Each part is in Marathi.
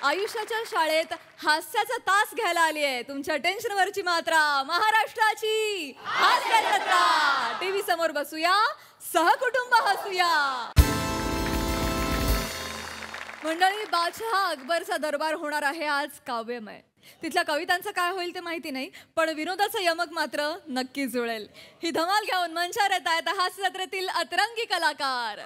आयुष्याच्या शाळेत हास्याचा तास घ्यायला आली आहे तुमच्या टेन्शनवरची मात्रा महाराष्ट्राची हास्य जत्रा. टीव्ही समोर बसूया, सहकुटुंब हसूया. मंडळी, बादशाह अकबरचा दरबार होणार आहे आज काव्यमय. तिथल्या कवितांचं काय होईल ते माहिती नाही, पण विनोदाचं यमक मात्र नक्की जुळेल. ही धमाल घेऊन मंचावर येत आहेत हास्य जत्रेतील अतरंगी कलाकार.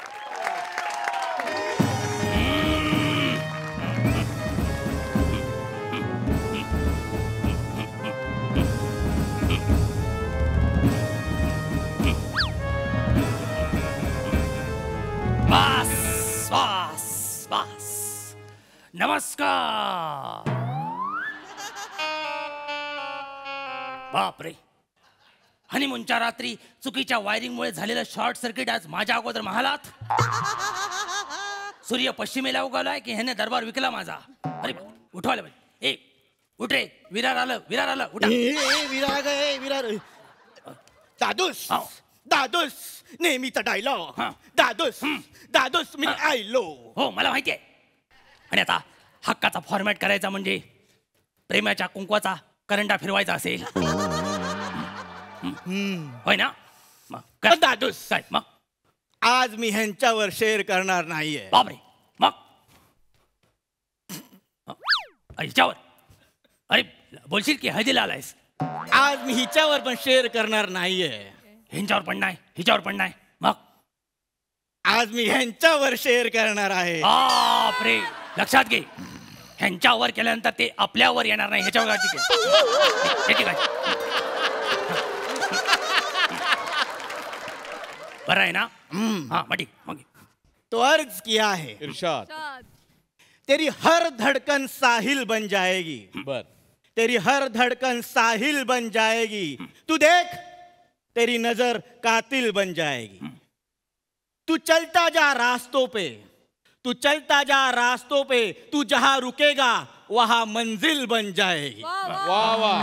वास वास वास. नमस्कार. बापरे, हनीमूनच्या रात्री चुकीच्या वायरिंगमुळे झालेलं शॉर्ट सर्किट आज माझ्या अगोदर महालात. सूर्य पश्चिमेला उगवलाय की ह्याने दरबार विकला माझा. अरे उठवायला पाहिजे. ए उठ रे, विरार आलं, विरार आलं. उठा. विरार गे विरार. दादूस दादूस नेहमीचा डायलॉग. दादूस दादूस मी आयलो. हो मला माहिती आहे. आणि आता हक्काचा फॉर्मॅट करायचा म्हणजे प्रेमाच्या कुंकवाचा करंडा फिरवायचा असेल. होय ना. मग दादूस काय मग आज मी ह्यांच्यावर शेअर करणार नाहीये. बापरे. मग हिच्यावर. अरे बोलशील की हळदीला आलायस. आज मी हिच्यावर पण शेअर करणार नाहीये. ह्यांच्यावर पण नाही, हिच्यावर पण नाही. मग आज मी ह्यांच्यावर शेअर करणार आहे. बापरे. लक्षात घे, ह्यांच्यावर केल्यानंतर ते आपल्यावर येणार नाही. ह्याच्यावर बरं आहे ना. हाँ मटी मग तो अर्ज किया है इरशाद. तेरी हर धड़कन साहिल बन जाएगी. बर. तेरी हर धड़कन साहिल बन जाएगी. तू देख तेरी नजर कातिल बन जाएगी. तू चलता जा रास्तों पे, तू चलता जा रास्तों पे, तू जहां रुकेगा वहां मंजिल बन जाएगी. वाह वाह वाह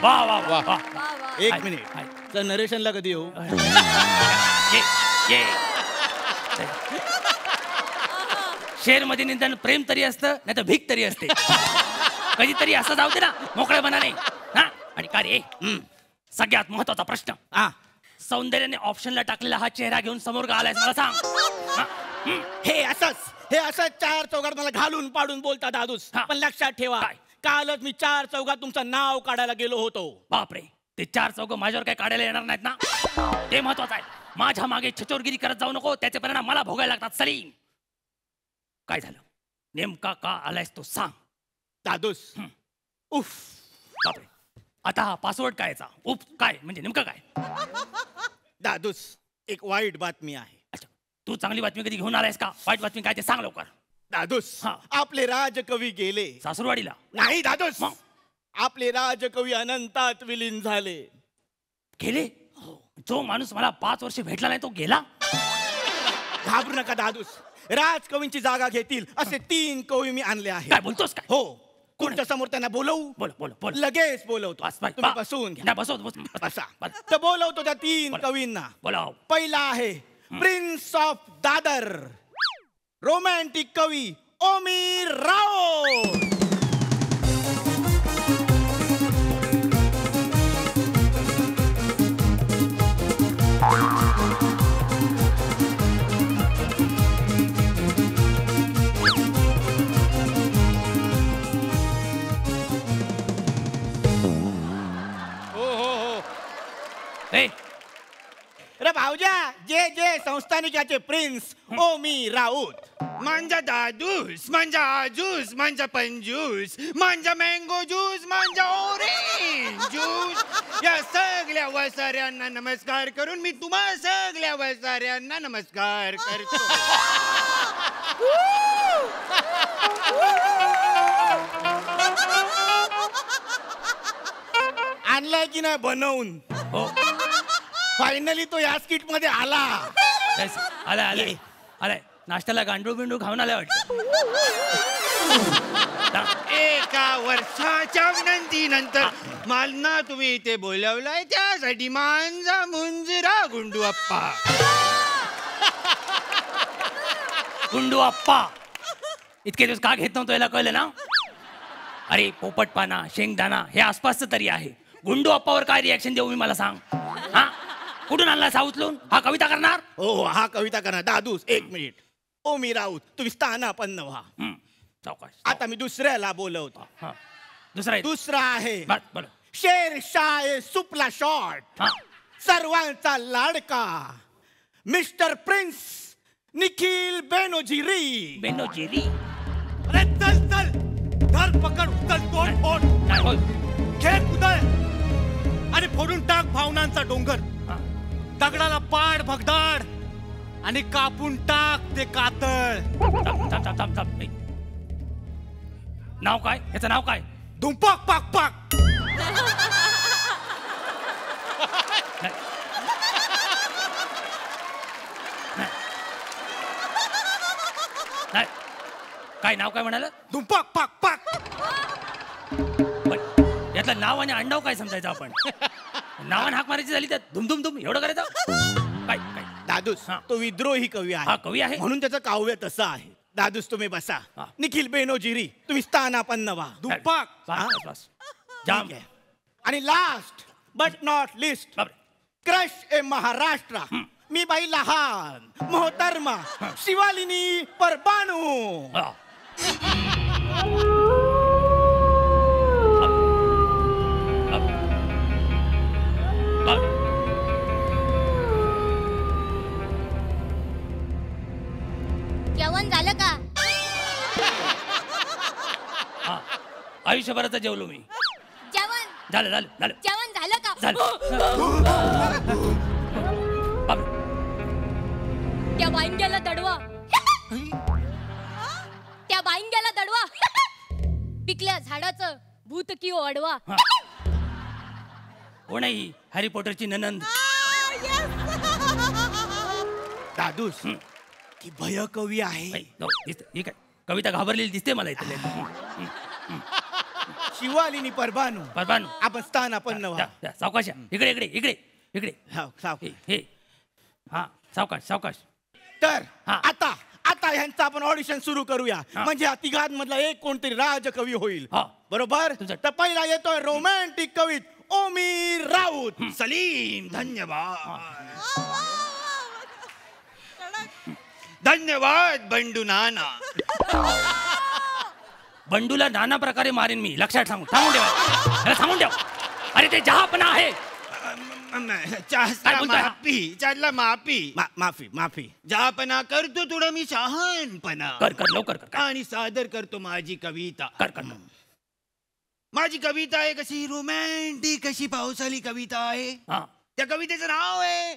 वाह वाह वाह वाह. एक मिनिट, तर नरेशनला कधी येऊ. शेर मध्ये निदान प्रेम तरी असतं, नाही तर भीक तरी असते. कधीतरी असं जाऊ दे ना, मोकळेपणा नाही. हा. आणि का रे, सगळ्यात महत्वाचा प्रश्न. सौंदर्याने ऑप्शनला टाकलेला हा चेहरा घेऊन समोर का आलायस मला सांग. हे असंच चार चौघात मला घालून पाडून बोलता दादूस. पण लक्षात ठेवा, कालच मी चार चौघात तुमचं नाव काढायला गेलो होतो. बापरे, ते चार चौघ माझ्यावर काय काढायला येणार नाहीत ना, ते महत्वाचं आहे. माझ्या मागे छचोरगिरी करत जाऊ नको, त्याचे परिणाम मला भोगायला लागतात. सलीम, काय झालं, नेमका का आलायस तो सांग. दादूस उफ. बापरे, आता हा पासवर्ड कायचा. उफ काय म्हणजे नेमकं काय. दादूस एक वाईट बातमी आहे. अच्छा, तू चांगली बातमी कधी घेऊन आलायस का. वाईट बातमी काय ते सांग लवकर. दादूस आपले राजकवी गेले सासूरवाडीला. नाही दादूस, आपले राजकवी अनंतात विलीन झाले. गेले. जो माणूस मला 5 वर्ष भेटला नाही तो गेला. घाबरू नका दादूस, राजकवींची जागा घेतील असे 3 कवी मी आणले आहेत. काय बोलतोस काय. हो, तुमच्या समोर त्यांना बोलवू. बोल बोल बोल. लगेच बोलवतो. तुम्ही बसून घ्या. बसव बसा. तर बोलवतो त्या 3 कवींना. बोलाव. पहिला आहे प्रिन्स ऑफ दादर, रोमॅन्टिक कवी ओमी राव. रे भाऊजा, जे जे संस्थानिकाचे प्रिन्स ओमी राऊत. मांजा दादूस, मांजा आजूस, मांजा पंजूस, मांजा मँगो ज्यूस, मांजा ऑरेंज ज्यूस. या सगळ्या वसाऱ्यांना नमस्कार करून मी तुम्हा सगळ्या वसाऱ्यांना नमस्कार करतो. आणलाय की नाही बनवून. फायनली तो या स्किट मध्ये आला. आलाय आलाय. नाश्त्याला गांडूळ बिंडू खाऊन आलाय वाटतं. एका वर्षाच्या विनंतीनंतर मला तुम्ही इथे बोलवलाय, त्यासाठी मांजा मुंजरा गुंडू अप्पा. गुंडू अप्पा इतके दिवस का घेत नव्हतो याला कळलं ना? अरे पोपटपाना शेंगदाणा हे आसपासचं तरी आहे. गुंडू अप्पावर काय रिॲक्शन देऊ मी मला सांग? हा कुठून आणला साऊथलून? हा कविता करणार? हो हा कविता करणार. दादूस 1 मिनिट. ओ मी राऊत तुम्ही स्थानापन्न व्हा. सावकाश. आता मी दुसऱ्याला बोलवतो. हा दुसरा दुसरा आहे बरं. शेरशाह सुपला शॉट, सर्वांचा लाडका मिस्टर प्रिन्स निखिल बेनोजिरी. बेनोजिरी. अरे चल चल धर पकड उचल तोड फोड नाही होय. खेळ कुदळ आणि फोडून टाक भावनांचा डोंगर. हा. दगडाला पाड भगदाड आणि कापून टाक ते कातळ. थांब. नाही. नाव काय? याचं नाव काय? धुंपाक पाक पाक. नाही. काय नाव काय म्हणाल? धुंपाक पाक पाक. यातलं नाव आणि आडनाव काय समजायचं आपण? नावाने हाक मारायची झाली तर धुम एवढं करायचं काय? दादूस हा. तो विद्रोही कवी हा आहे. कवी आहे. म्हणून त्याचं काव्य तसं आहे. दादूस तुम्ही बसा. हा. निखिल बेनोजिरी तुम्ही स्थानापन्न व्हा. धुंपाक. बस. जाम. ठीक आहे. आणि लास्ट बट नॉट लिस्ट बापरे. Crush A Maharashtra me by लहान मोहतरमा शिवालिनी परबानू. हा. जेवण झालं का? हा. आयुष्यभराचं जेवलो मी. जेवण झालं जेवण झालं का? बापरे. त्या बाईंग्याला दडवा. त्या बाईंग्याला दडवा. पिकल्या झाडाचं भूत की अडवा. हा. कोण आहे ही? हॅरी पॉटरची ननंद. दादूस ती भय कवी आहे. ही काय कविता घाबरलेली दिसते मला इथे. शिवालिनी परबानू. परबानू. आपण स्थानापन्न व्हा. सावकाश इकडे. हे हा सावकाश. तर हा. आता ह्यांचं आपण ऑडिशन सुरू करूया. हा. म्हणजे या तिघांमधला एक कोणतरी राजकवी होईल. हा. बरोबर. तुझं- तर पहिला येतोय रोमॅन्टिक कवीत ओमी राऊत. सलीम धन्यवाद बंडू नाना. बंडूला नाना प्रकारे मारेन मी. लक्षात सांगून ठेवा. अरे ते जहापना आहे. काय बोलतोय? चालला माफी माफी. जहापना करतो थोडा मी शहानपणा. कर लवकर कर. आणि सादर करतो माझी कविता. कर. माझी कविता आहे कशी रोमॅन्टिक अशी पावसाळी कविता आहे. हा. त्या कवितेचं नाव आहे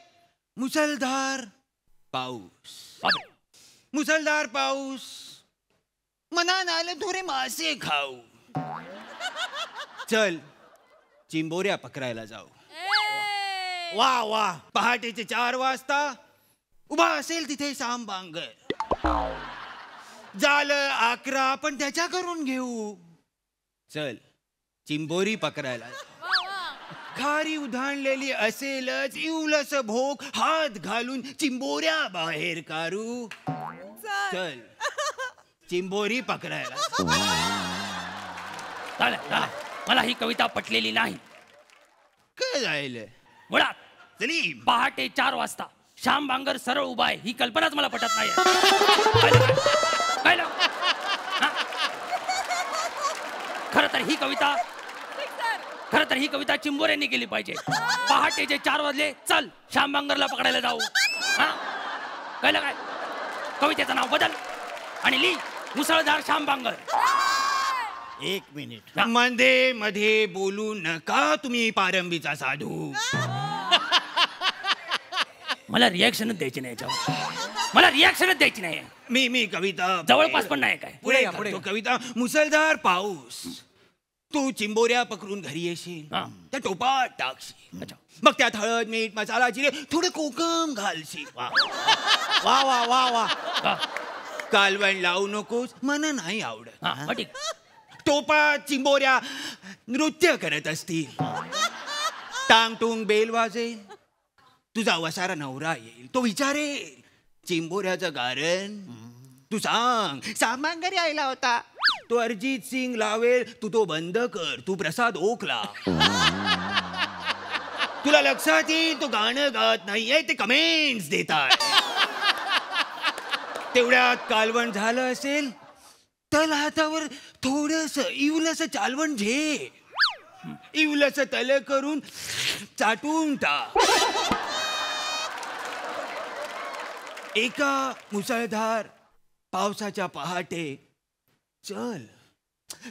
मुसळधार पाऊस. बापरे. मुसळधार पाऊस मनात आलं थोडे मासे खाऊ. चल चिंबोऱ्या पकडायला जाऊ. वा. पहाटेचे 4 वाजता उभा असेल तिथे साम बांगर. झालं 11 पण त्याच्या करून घेऊ. चल चिंबोरी पकडायला. खारी उधाणलेली असेलच इवलस भोग हात घालून चिंबोऱ्या बाहेर काढू. चल चिंबोरी पकडायला. चालेल. मला ही कविता पटलेली नाही. काय जायलं मुळात सलीम. पहाटे 4 वाजता श्याम बांगर सरळ उभा आहे ही कल्पनाच मला पटत नाही. खरं तर ही कविता चिंबोऱ्यांनी केली पाहिजे. पहाटेचे 4 वाजले चल श्याम बांगरला पकडायला जाऊ. हा कळलं काय? कवितेचं नाव बदल आणि ली मुसळधार श्याम बांगर. 1 मिनिट. मध्ये बोलू नका तुम्ही पारंबीचा साधू. मला रिॲक्शनच द्यायची नाही याच्यावर. मी कविता जवळपास पण नाही काय. पुढे करतो. कविता मुसळधार पाऊस. तू चिंबोऱ्या पकडून घरी येशील. हा. त्या टोपात टाकशील. अच्छा. मग त्यात हळद मीठ मसाला जिरे थोडे कोकम घालशील. वा. हा. कालवण लावू नकोस मला नाही आवडत. हा, मग ठीक. टोपात चिंबोऱ्या नृत्य करत असतील. टांग टुंग बेल वाजेल. तुझा वसारा नवरा येईल. तो विचारेल चिंबोऱ्याचं कारण तू सांग सामान घरी आयला होता. तो अरिजित सिंग लावेल, तू तो बंद कर. तू प्रसाद ओकला. तुला लक्षात येईल तो गाणं गात नाहीये, ते कमेंट्स देतात. तेवढ्यात कालवण झालं असेल, तल हातावर थोडस इवलस चालवण झे. इवलस तल करून चाटून टाक. एका मुसळधार पावसाच्या पहाटे चल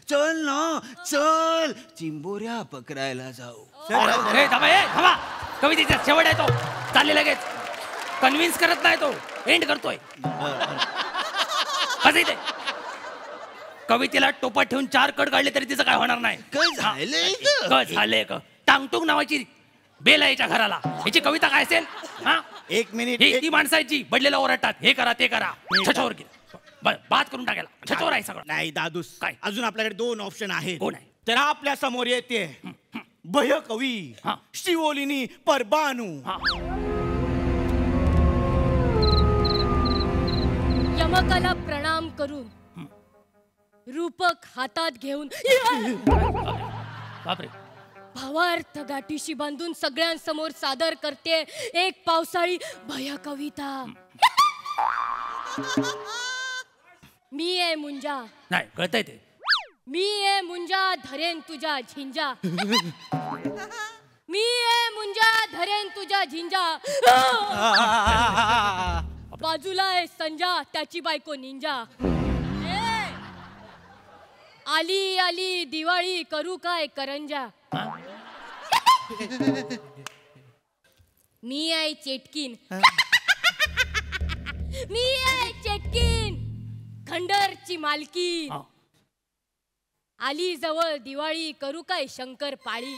चल ना चल चिंबोऱ्या पकडायला जाऊ. थांबा. कवितेचा शेवट आहे तो. चालले लगेच. कन्व्हिन्स करत नाही तो, एंड करतोय. असं इथे कवितेला टोपात ठेवून 4 कड काढले तरी तिचं काय होणार नाही. काय झालंय का टांगटुंग नावाची बेल आहे याच्या घराला. याची कविता काय असेल? हा, 1 मिनिट. ही ती माणसाची बडलेला ओरडतात, हे करा ते करा. छछोर बात करून टाकायला. छछोर आहे सगळं. नाही दादूस, काय? अजून आपल्याकडे 2 ऑप्शन आहेत. कोण आहे? तर आपल्या समोर येते भय कवी हा. शिवोलिनी परबानू. हा. यमकाला प्रणाम करून रूपक हातात घेऊन बापरे. भावार्थ गाठीशी बांधून सगळ्यांसमोर सादर करते एक पावसाळी भया कविता. मी आहे मुंजा, नाही कळतंय ते. मी आहे मुंजा धरेन तुझ्या झिंजा. मी आहे मुंजा धरेन तुझ्या झिंजा. बाजूला आहे संजा, त्याची बायको निंजा. आली आली दिवाळी, करू काय करंजा. मी आहे चेटकीन. मी आहे चेटकीन, खंडरची मालकी. आली जवळ दिवाळी, करू काय शंकर पाळी.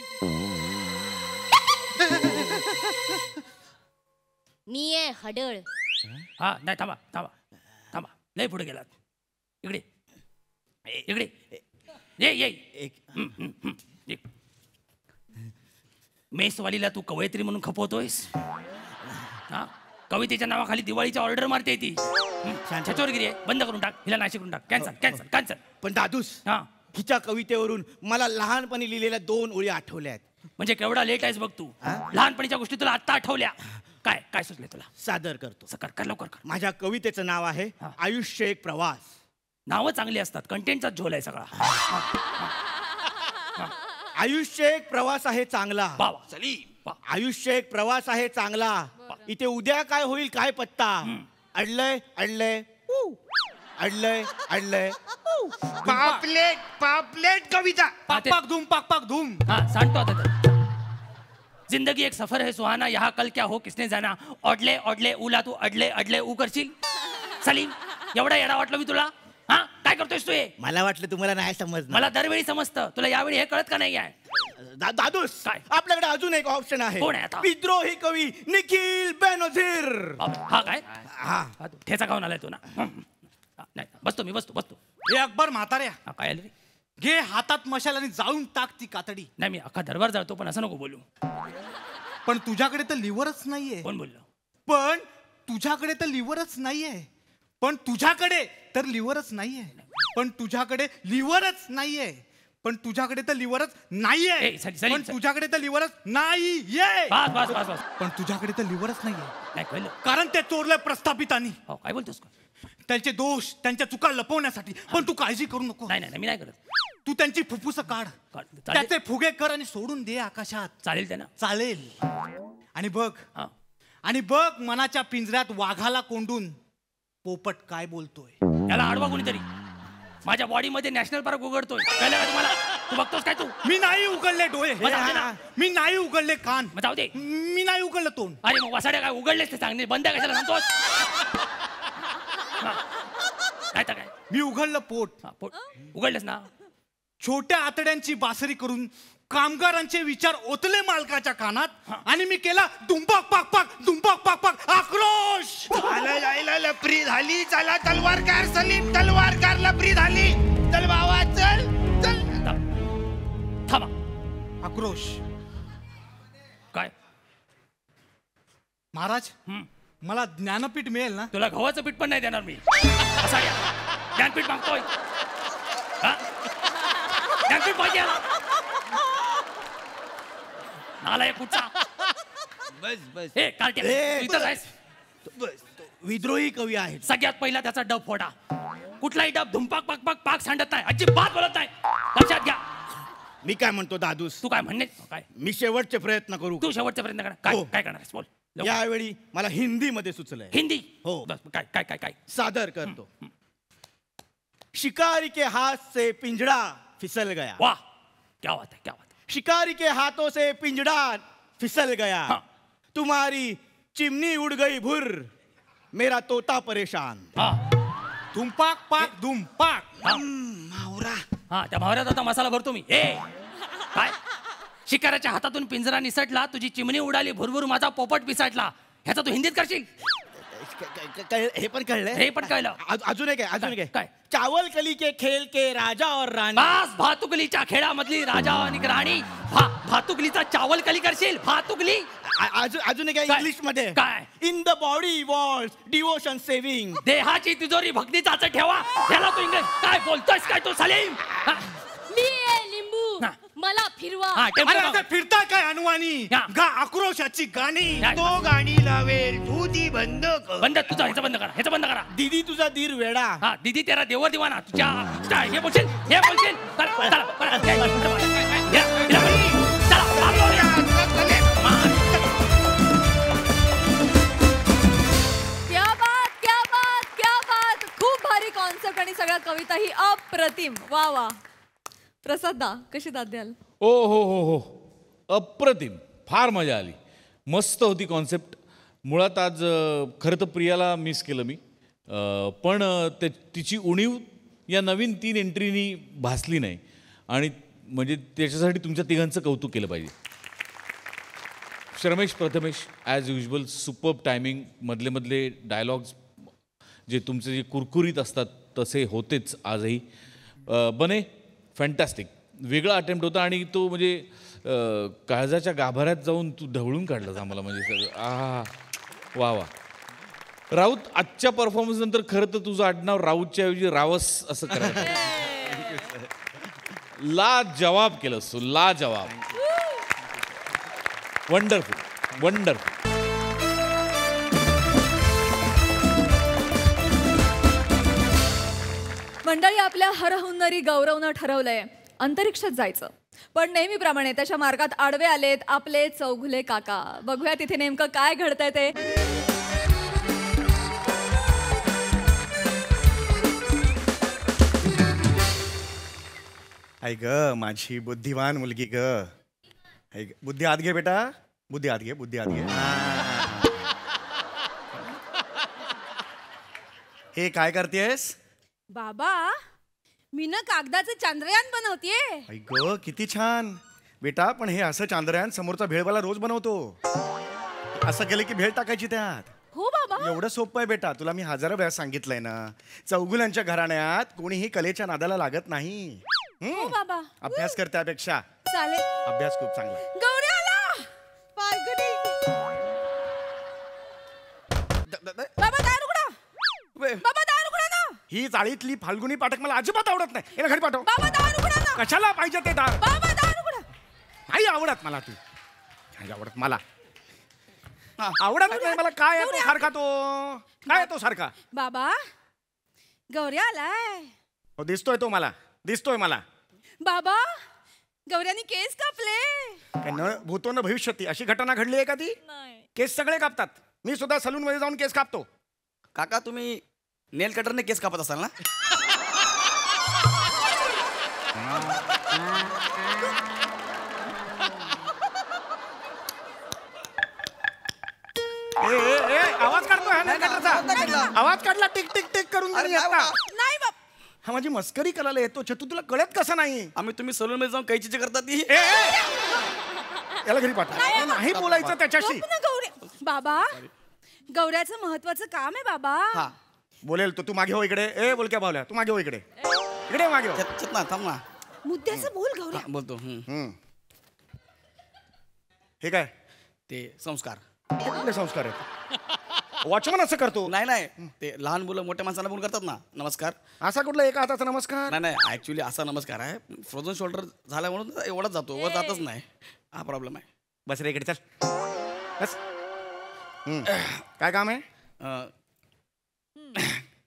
मी आहे हडळ. हा नाही थांबा. लय पुढे गेलात. इकडे ये. मेसवालीला तू कवयित्री म्हणून खपवतोयस. हा, कवितेच्या नावाखाली दिवाळीच्या ऑर्डर मारते ती. छचोरगिरी आहे. बंद करून टाक. हिला नाशिक करून टाक. कॅन्सल. पण दादूस, हा, हिच्या कवितेवरून मला लहानपणी लिहिलेल्या 2 ओळी आठवल्या आहेत. म्हणजे केवढा लेट आहेस बघ तू. लहानपणीच्या गोष्टी तुला आत्ता आठवल्या. काय सुचले तुला? सादर करतो. कर लवकर कर. माझ्या कवितेचं नाव आहे आयुष्य एक प्रवास. नावं चांगली असतात, कंटेंटचा झोल आहे सगळा. आयुष्य एक प्रवास आहे चांगला. बावा सलीम. आयुष्य एक प्रवास आहे चांगला. इथे उद्या काय होईल काय पत्ता. अडलय पापलेट कविता. पाक धूम. हाँ सांगतो आता तर. जिंदगी एक सफर है सुहाना, यहाँ कल क्या हो किसने जाना. ओढले उला तू अडले ऊ करशील. सलीम, एवढा येडा वाटलं मी तुला? हा, काय करतोयस तू हे? मला वाटलं तुम्हाला नाही समजलं. मला दरवेळी समजतं, तुला यावेळी हे कळत का नाही आहे? दादूस, काय? आपल्याकडे अजून एक ऑप्शन आहे. कोण आहे आता? विद्रोही कवी निखिल बेनझीर. हा काय? हा, ठेचा खाऊन आलाय तू ना. नाही बसतो. हे अकबर म्हाताऱ्या, काय आलं रे? घे हातात मशाल आणि जाळून टाक ती कातडी. नाही, मी अख्खा दरबार जातो, पण असं नको बोलू. पण तुझ्याकडे तर लिव्हरच नाहीये. कोण बोललो? पण तुझ्याकडे तर लिव्हरच नाहीये. पण तुझ्याकडे तर लिव्हरच नाहीये. पण तुझ्याकडे लिव्हरच नाहीये. पण तुझ्याकडे तर लिव्हरच नाहीये. पण तुझ्याकडे तर लिव्हरच नाहीये. बस. पण तुझ्याकडे तर लिव्हरच नाहीये. नाही कळलं. कारण ते चोरलंय प्रस्थापितांनी. हो, काय बोलतोस? त्यांचे दोष, त्यांच्या चुका लपवण्यासाठी. पण तू काळजी करू नको. नाही, मी नाही करत. तू त्यांची फुफ्फुस काढ, त्याचे फुगे कर आणि सोडून दे आकाशात. चालेल ते ना? चालेल. आणि बघ मनाच्या पिंजऱ्यात वाघाला कोंडून पोपट काय बोलतोय. याला अडवा कोणीतरी. माझ्या बॉडीमध्ये नॅशनल पार्क उघडतोय. कळलं का तुम्हाला? तू बघतोस काय? तू मी नाही उघडले डोळे, मी नाही उघडले कान, जाऊ दे. मी नाही उघडलं तोंड. अरे मग वसाड्या काय उघडलेस ते सांगणे बंद कशाला सांगतोस? काय तर काय? मी उघडलं पोट. पोट उघडलेस ना? छोट्या आतड्यांची बासरी करून कामगारांचे विचार ओतले मालकाच्या कानात आणि मी केला दुंपाक पाक पाक आक्रोश. जायला लपरी झाली. चला तलवारकार सलीम, तलवारकार लपरी झाली. चल बाबा चल. थांबा. आक्रोश. काय महाराज, मला ज्ञानपीठ मिळेल ना? तुला गव्हाचं पीठ पण नाही देणार मी. असा या. ज्ञानपीठ मागतोय. हा? ज्ञानपीठ पाहिजे याला. नालायक कुठचा. बस बस हे कार्टे, तू इथंच आहेस. बस विद्रोही कवी आहेत. सगळ्यात पहिला त्याचा डब फोडा. कुठलाही डब धुमपाक पाक पाक पाक सांडत नाही, अजिबात बोलत नाही. लक्षात घ्या. मी काय म्हणतो दादूस, तू काय म्हणणे काय? मी शेवटचे प्रयत्न करू. तू शेवटचा प्रयत्न कर. काय हो. काय करणार आहेस? बोल लवकर. यावेळी मला हिंदी मध्ये सुचलंय. हिंदी. हो. बस, काय काय काय काय सादर करतो. शिकारी के हाथ से पिंजड़ा फिसल गया. वाह, क्या बात है, क्या बात है. शिकारी के हाथों से पिंजड़ा फिसल गया. हाँ. तुम्हारी चिमनी उड़ गई भुर, मेरा तोता परेशान. हा धुमपाक पाक धुमपाक. मावरा. हा, त्या भावऱ्यात आता मसाला भरतो मी. ए काय, शिकाऱ्याच्या हातातून पिंजरा निसटला, तुझी चिमणी उडाली, भुरभुर माझा पोपट पिसाटला. ह्याचा तू हिंदीत करशील? हे पण कळलंय. हे पण कळलं. अजून एक आहे, अजून एक आहे. काय? चावल कली के खेल के राजा और राणी. बस, भातुकलीच्या खेळामधली राजा आणि राणी. भातुकलीचा चावल कली करशील? भातुकली. अजून एक आहे काय? इंग्लिश मध्ये. काय? In the body walls devotion saving. देहाची तिजोरी भक्ती चाच ठेवा. ह्याला तू इंग्लिश काय बोलतोयस काय तू सलीम? हा, मी आहे लिंबू, हा. मला फिरवा. हा, टेम्पो अरे लाव. आता फिरता काय अनुवानी? हा. गा आक्रोशाची गाणी. हा. तो गाणी लावेल, तू ती बंद कर. बंद, तुझं ह्याचं बंद करा, ह्याचं बंद करा. दीदी तुझा दीर वेडा. हा, दीदी तेरा देवर दिवाना. तुझ्या हे बोलशील, हे बोलशील. चला, चला, चला, या, या, चला, आपलं या. क्या बात, क्या बात, क्या बात. खूप भारी कॉन्सेप्ट आणि सगळ्या कविता ही अप्रतिम. वा वा. प्रसाद दा, कशी दाद द्याल? ओ हो हो हो, अप्रतिम. फार मजा आली. मस्त होती कॉन्सेप्ट. मुळात आज खरं तर प्रियाला मिस केलं मी, पण तिची उणीव या नवीन 3 एंट्रीनी भासली नाही. आणि म्हणजे त्याच्यासाठी तुमच्या तिघांचं कौतुक केलं पाहिजे. Shramesh Prathamesh as usual superb timing. मधले मधले डायलॉग्स जे तुमचे जे कुरकुरीत असतात तसे होतेच आजही. बने फॅन्टॅस्टिक. वेगळा अटेम्प्ट होता आणि तो म्हणजे काळजाच्या गाभाऱ्यात जाऊन तू ढवळून काढलास आम्हाला. म्हणजे सगळं वा वा. राऊत, आजच्या परफॉर्मन्स नंतर खरं तर तुझं आडनाव राऊतच्या ऐवजी रावस असं करायचं. लाजवाब केलंस तू, लाजवाब. Wonderful, wonderful. मंडळी, आपल्या हरहुन्नरी गौरवनं ठरवलंय अंतरिक्षात जायचं. पण नेहमीप्रमाणे त्याच्या मार्गात आडवे आलेत आपले चौघुले काका. बघूया तिथे नेमकं काय घडतंय ते. आई ग माझी बुद्धिवान मुलगी ग. आई ग, बुद्धी आत घे बेटा, बुद्धी आत घे, बुद्धी आत घे. हे काय करतेस? बाबा, मी ना कागदाचं चांद्रयान बनवतेय. आई ग किती छान बेटा. पण हे असं चांद्रयान समोरचा भेळवाला रोज बनवतो. असं केलं की भेळ टाकायची त्यात. हो बाबा. एवढं सोपं आहे बेटा. तुला मी हजारो वेळा सांगितलंय ना, चौगुल्यांच्या घराण्यात कोणीही कलेच्या नादाला लागत नाही. हो बाबा. अभ्यास कर त्यापेक्षा. चालेल. अभ्यास खूप चांगला. गौरी आला. फाल्गुनी. बाबा दार उघडा. बाबा दार उघडा ना. ही चाळीतली फाल्गुनी पाठक मला अजिबात आवडत नाही. याला घरी पाठव. बाबा दार उघडा ना. कशाला पाहिजे ते दार? बाबा दार उघडा. नाही आवडत मला. तू नाही आवडत मला. आवडत नाही मला. काय आहे तो सारखा? तो काय आहे तो सारखा? बाबा, गौरी आलाय. हो दिसतोय तो मला, दिसतोय मला. बाबा, गौऱ्यानी केस कापले. काय न भूतो न भविष्यती अशी घटना घडली आहे का ती? केस सगळे कापतात. मी सुद्धा सलून मध्ये जाऊन केस कापतो. काका, तुम्ही नेल कटरने केस कापत असाल ना? आवाज काढतो हा नेल कटरचा. आवाज काढला टिक टिक टिक करून. अरे नाही बाबा. नाही बाबा. हा माझी मस्करी करायला येतो. छतू तुला कळत कसं नाही? आम्ही तुम्ही सलून मध्ये जाऊन कैची करता ती. याला घरी पाठव. नाही बोलायचं त्याच्याशी. गप ना गौरी. बाबा, गौऱ्याचं महत्वाचं काम आहे बाबा. हा, बोलेल तो. तू मागे हो इकडे. ए बोल क्या भावल्या, तू मागे हो इकडे. इकडे मागे हो. ना थांब ना. मुद्द्याचं बोल गौऱ्या. बोलतो. हे काय? ते संस्कार. कुठले संस्कार आहेत? वॉचमन असं करतो. नाही नाही ते लहान मुलं मोठ्या माणसांना पण करतात ना नमस्कार. असा कुठला एका हाताचा नमस्कार? नाही नाही ऍक्च्युली असा नमस्कार आहे. फ्रोझन शोल्डर झाला म्हणून एवढाच जातो वर जातच नाही. हा प्रॉब्लेम आहे. बस रे इकडे चल बस. काय काम आहे?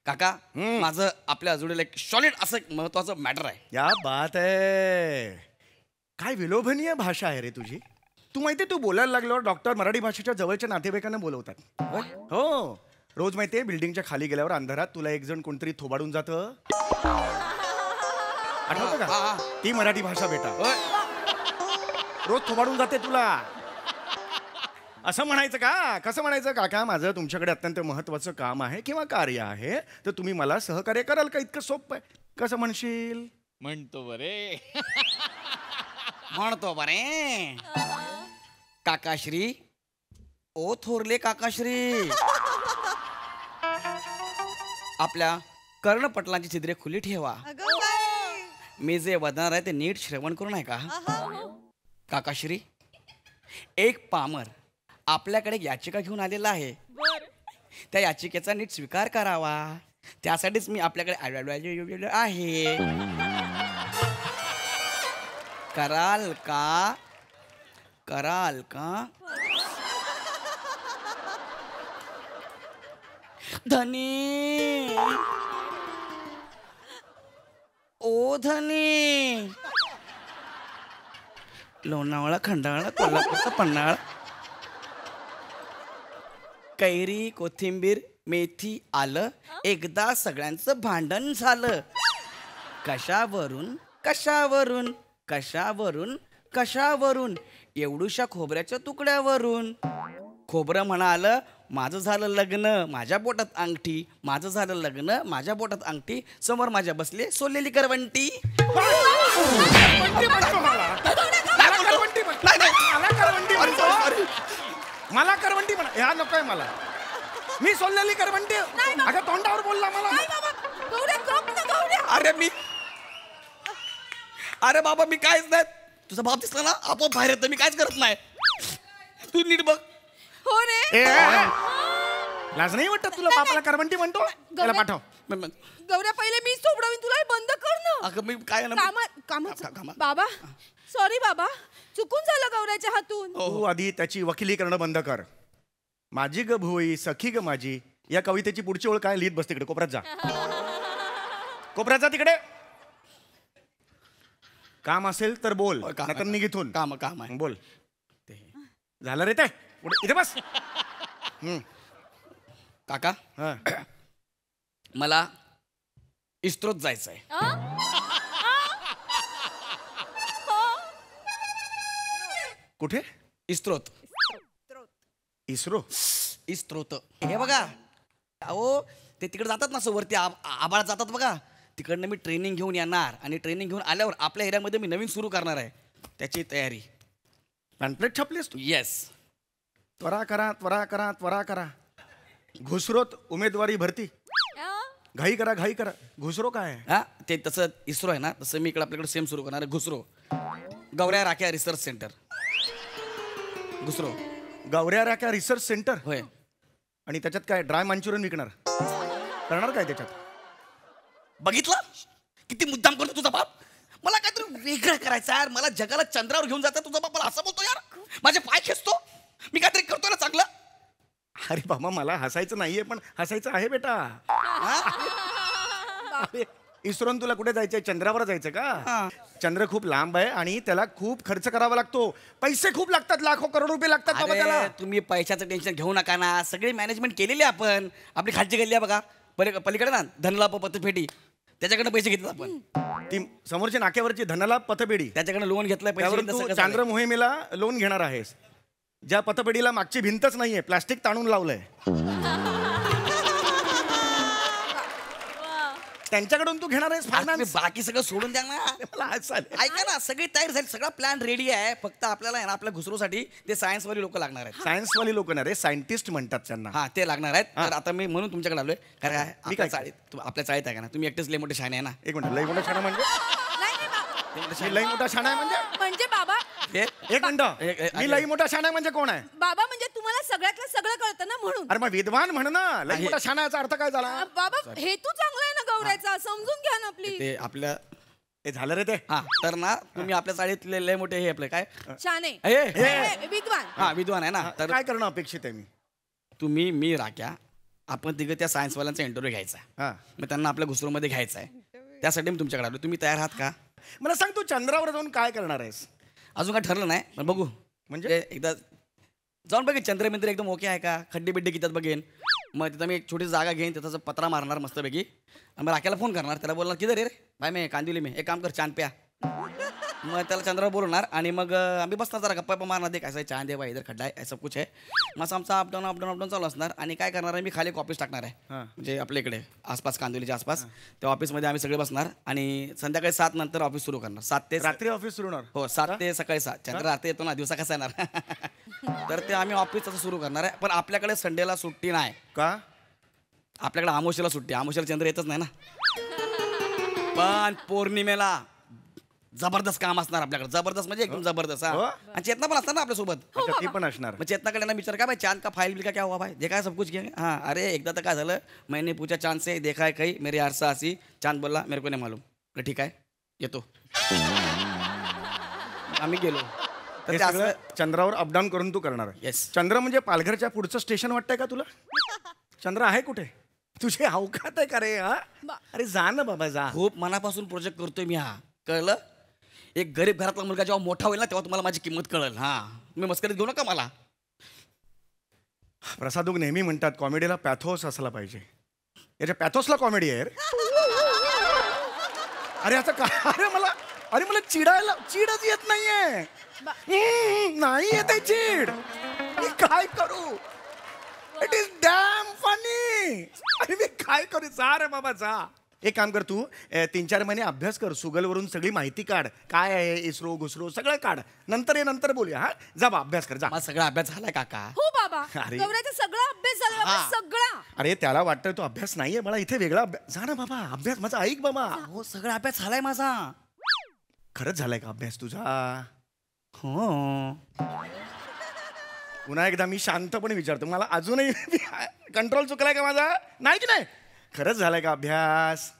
काका माझं आपल्या जोडीला एक सॉलिड असं एक महत्वाचं मॅटर आहे. या बात आहे. काय विलोभनीय भाषा आहे रे तुझी. तू माहितीये तू बोलायला लागल्यावर डॉक्टर मराठी भाषेच्या जवळच्या नातेवाईकांना बोलवतात. हो रोज माहितीये बिल्डिंगच्या खाली गेल्यावर अंधारात तुला एक जण कोणतरी थोबाडून जातं. आठवतं का? ती मराठी भाषा बेटा. रोज थोबाडून जाते तुला. असं म्हणायचं का? कसं म्हणायचं? काका माझं तुमच्याकडे अत्यंत महत्वाचं काम आहे किंवा कार्य आहे तर तुम्ही मला सहकार्य कराल का? इतकं सोपं आहे. कसं म्हणशील? म्हणतो बरे. म्हणतो बरे. काकाश्री ओ थोरले काकाश्री आपल्या कर्णपटलांची छिद्रे खुली ठेवा. मी जे वदणार आहे ते नीट श्रवण करून आहे का? काकाश्री एक पामर आपल्याकडे याचिका घेऊन आलेला आहे. त्या याचिकेचा नीट स्वीकार करावा त्यासाठीच मी आपल्याकडे आलेलो आहे. कराल का? कराल का? धनी ओ धनी लोणावळा खंडाळा कोल्हापूरचा पन्हाळा कैरी कोथिंबीर मेथी आलं एकदा सगळ्यांचं भांडण झालं. कशावरून कशावरून कशावरून कशावरून एवढूशा खोबऱ्याच्या तुकड्यावरून. खोबरं म्हणालं माझं झालं लग्न माझ्या बोटात अंगठी. माझं झालं लग्न माझ्या बोटात अंगठी. समोर माझ्या बसले सोललेली करवंटी. मला करवंटी म्हणा. ह्या नकोय मला. मी सोललेली करवंटी. अगं तोंडावर बोलला मला. अरे बाबा मी कायच नाही. तुझा बाप दिसला ना आपोआप बाहेर येतं. मी कायच करत नाही. तू नीट बघ. हो रे. लाज नाही वाटत तुला? बापाला करवंटी म्हणतो. त्याला पाठव. गौऱ्या पहिले मी सोडवीन तुला. हे बंद कर ना. अगं मी काय ना कामाचं बाबा सॉरी बाबा चुकून झालं गौऱ्याच्या हातून. तू आधी त्याची वकिली करणं बंद कर. माझी ग भुई सखी ग माझी या कवितेची पुढची ओळ काय लिहित बस तिकडे कोपऱ्यात जा. कोपऱ्यात जा तिकडे. काम असेल तर बोल. नाहीतर निघ इथून. काम काम आहे बोल. झालं रे ते. इथे बस. काका मला इस्रोत जायचंय. कुठे? इस्रोत. इस्रो. इस्रोत हे बघा. अहो ते तिकडे जातात ना असं वरती आभाळात जातात बघा. तिकडनं मी ट्रेनिंग घेऊन येणार आणि ट्रेनिंग घेऊन आल्यावर आपल्या एरियामध्ये मी नवीन सुरू करणार आहे. त्याची तयारी. पॅम्पलेट छापलीस तू? येस. त्वरा करा त्वरा करा त्वरा करा. घुसरोत उमेदवारी भरती. घाई करा घाई करा. घुसरो काय? हा ते तसं इस्रो आहे ना तसं मी इकडे आपल्याकडे सेम सुरू करणार आहे. घुसरो गौऱ्या राख्या रिसर्च सेंटर. घुसरो गौऱ्या राख्या रिसर्च सेंटर. होय. आणि त्याच्यात काय ड्राय मंचुरियन विकणार? करणार काय त्याच्यात? बघितलं किती मुद्दाम करतो तुझा बाप. मला काहीतरी वेगळं करायचं यार. मला जगाला चंद्रावर घेऊन जाता तुझा बाप. मला असं बोलतो यार. माझे पाय खेचतो. मी काहीतरी करतो ना चांगलं. अरे बाबा मला हसायचं नाहीये पण हसायचं आहे बेटा. इस्रोन तुला कुठे जायचंय? चंद्रावर जायचं का? चंद्र खूप लांब आहे आणि त्याला खूप खर्च करावा लागतो. पैसे खूप लागतात. लाखो करोड रुपये लागतात बाबा त्याला. तुम्ही पैशाचं टेन्शन घेऊ नका ना. सगळी मॅनेजमेंट केलेली आपण. आपली खालची गल्ली आहे बघा पलीकडे ना धनलाभ पतपेढी. त्याच्याकडे पैसे घेतले आपण. ती समोरच्या नाक्यावरची धनलाभ पतपेढी त्याच्याकडे लोन घेतलंय पैसे. चांद्र मोहिमेला लोन घेणार आहेस. ज्या पतपेढीला मागची भिंतच नाहीये प्लास्टिक ताणून लावलंय. त्यांच्याकडून तू घेणार आहेस फायनान्स. बाकी सगळं सोडून द्या ना. ऐका ना सगळी तयारी झाली. सगळा प्लॅन रेडी आहे. फक्त आपल्याला आहे ना आपल्या घुसरोसाठी ते सायन्सवाली लोक लागणार आहेत. सायन्सवाली लोक ना रे सायंटिस्ट म्हणतात त्यांना. हा ते लागणार आहेत. तर आता मी म्हणून तुमच्याकडे आलोय. कारण मी काय चाळीत आपल्या चाळीत आहे का ना. तुम्ही एकटेच लय मोठे शाणे आहे ना. एक मिनिट. लय मोठा शाणा म्हणजे? लई मोठा शाणा आहे म्हणजे म्हणजे बाबा एक मिनिट. मी लई मोठा शाणा आहे म्हणजे कोण आहे? बाबा म्हणजे तुम्हाला सगळ्यातलं सगळं कळतं ना म्हणून. अरे मग विद्वान म्हण ना, लई मोठा शानाचा अर्थ काय झाला? बाबा हेतू चांगला आहे ना गौऱ्याचा, समजून घ्या ना आपली. ते आपल्या ते झालं रे ते. हा तर ना तुम्ही आपल्या चाळीतले लय मोठे हे आपले काय शाने विद्वान. हा विद्वान आहे ना. तर काय करणं अपेक्षित आहे मी? तुम्ही मी राख्या आपण तिघं त्या सायन्सवाल्यांचा इंटरव्ह्यू घ्यायचा आहे. मग त्यांना आपल्या घुसरूमध्ये घ्यायचा आहे. त्यासाठी मी तुमच्याकडे आलो. तुम्ही तयार आहात का? मला सांग, तू चंद्रावर जाऊन काय करणार आहेस? अजून काय ठरलं नाही पण बघू. म्हणजे एकदा जाऊन बघेन चंद्रमिंद्र एकदम ओके आहे का, खड्डे बिड्डे किती बघेन. मग तिथं मी एक छोटी जागा घेईन, त्याचा पत्रा मारणार मस्तपैकी. मग राख्याला फोन करणार, त्याला बोलणार किधर रे भाई मी कांदिवली मी एक काम कर चांद प्या. मग त्याला चंद्रावर बोलणार आणि मग आम्ही बसणार जरा गप्पा मारणार. दे काय चांद आहे भाई इधर खड्डा आहे सब कुछ आहे. मग आमचा अपडाऊन चालू असणार. आणि काय करणार आहे मी खाली एक ऑफिस टाकणार आहे म्हणजे आपल्या इकडे आसपास कांदिवलीच्या आसपास. त्या ऑफिसमध्ये आम्ही सगळे बसणार आणि संध्याकाळी 7 नंतर ऑफिस सुरू करणार. 7 ते रात्री ऑफिस सुरू होणार? हो 7 ते सकाळी 7. चंद्र रात्री येतो ना, दिवसा कसा येणार. तर ते आम्ही ऑफिस असं सुरू करणार आहे. पण आपल्याकडे संडेला सुट्टी नाही. का? आपल्याकडे अमावस्येला सुट्टी. अमावस्येला चंद्र येतच नाही ना. पण पौर्णिमेला जबरदस्त काम असणार आपल्याकडे. जबरदस्त म्हणजे एकदम जबरदस्त. आणि चेतना पण असणार ना आपल्यासोबत. ती पण असणार. मग चेतनाकडे ना विचार का भाई चांद का फाइल बिल का क्या हुआ भाई, देखा है सब कुछ किया? हाँ अरे एकदा तर काय झालं, मैंने पूछा चांद से देखा है कहीं, मेरी आरसा हसी. चांद बोलला मेरे को नहीं मालूम. ठीक आहे येतो. आम्ही गेलो. तर ते असं चंद्रावर अपडाऊन करून तू करणार आहे? येस. चंद्र म्हणजे पालघरच्या पुढचं स्टेशन वाटतंय का तुला? चंद्र आहे कुठे? तुझे अवकात आहे का रे? हा अरे जा ना बाबा जा. खूप मनापासून प्रोजेक्ट करतोय मी हा, कळलं? एक गरीब घरातला मुलगा जेव्हा मोठा होईल ना तेव्हा तुम्हाला माझी किंमत कळेल. हा मी मस्करीत घेऊ नका मला. प्रसादूक नेहमी म्हणतात कॉमेडीला पॅथोस असला पाहिजे. याच्या पॅथोसला कॉमेडी आहे. अरे आता काय अरे मला चिडच येत नाहीये. नाही येते चिड. मी काय करू? It is dam funny. अरे मी काय करू? जा रे बाबा जा. एक काम कर, तू 3-4 महिने अभ्यास कर. सुगलवरून सगळी माहिती काढ. काय आहे इस्रो घुसरो सगळं काढ. नंतर बोलूया. हा जा बा अभ्यास कर जा. माझा सगळा अभ्यास झालाय काका. हो बाबा अरे. गौऱ्याचा सगळा अभ्यास झाला बाबा, सगळा. अरे त्याला वाटतं तो अभ्यास नाहीये मला इथे वेगळा अभ्यास. जा ना बाबा अभ्यास माझा ऐक बाबा. हो सगळा अभ्यास झालाय माझा. खरंच झालाय का अभ्यास तुझा? हो. पुन्हा एकदा मी शांतपणे विचारतो, मला अजूनही कंट्रोल चुकलाय का माझा? नाही की नाही? खरंच झालाय का अभ्यास?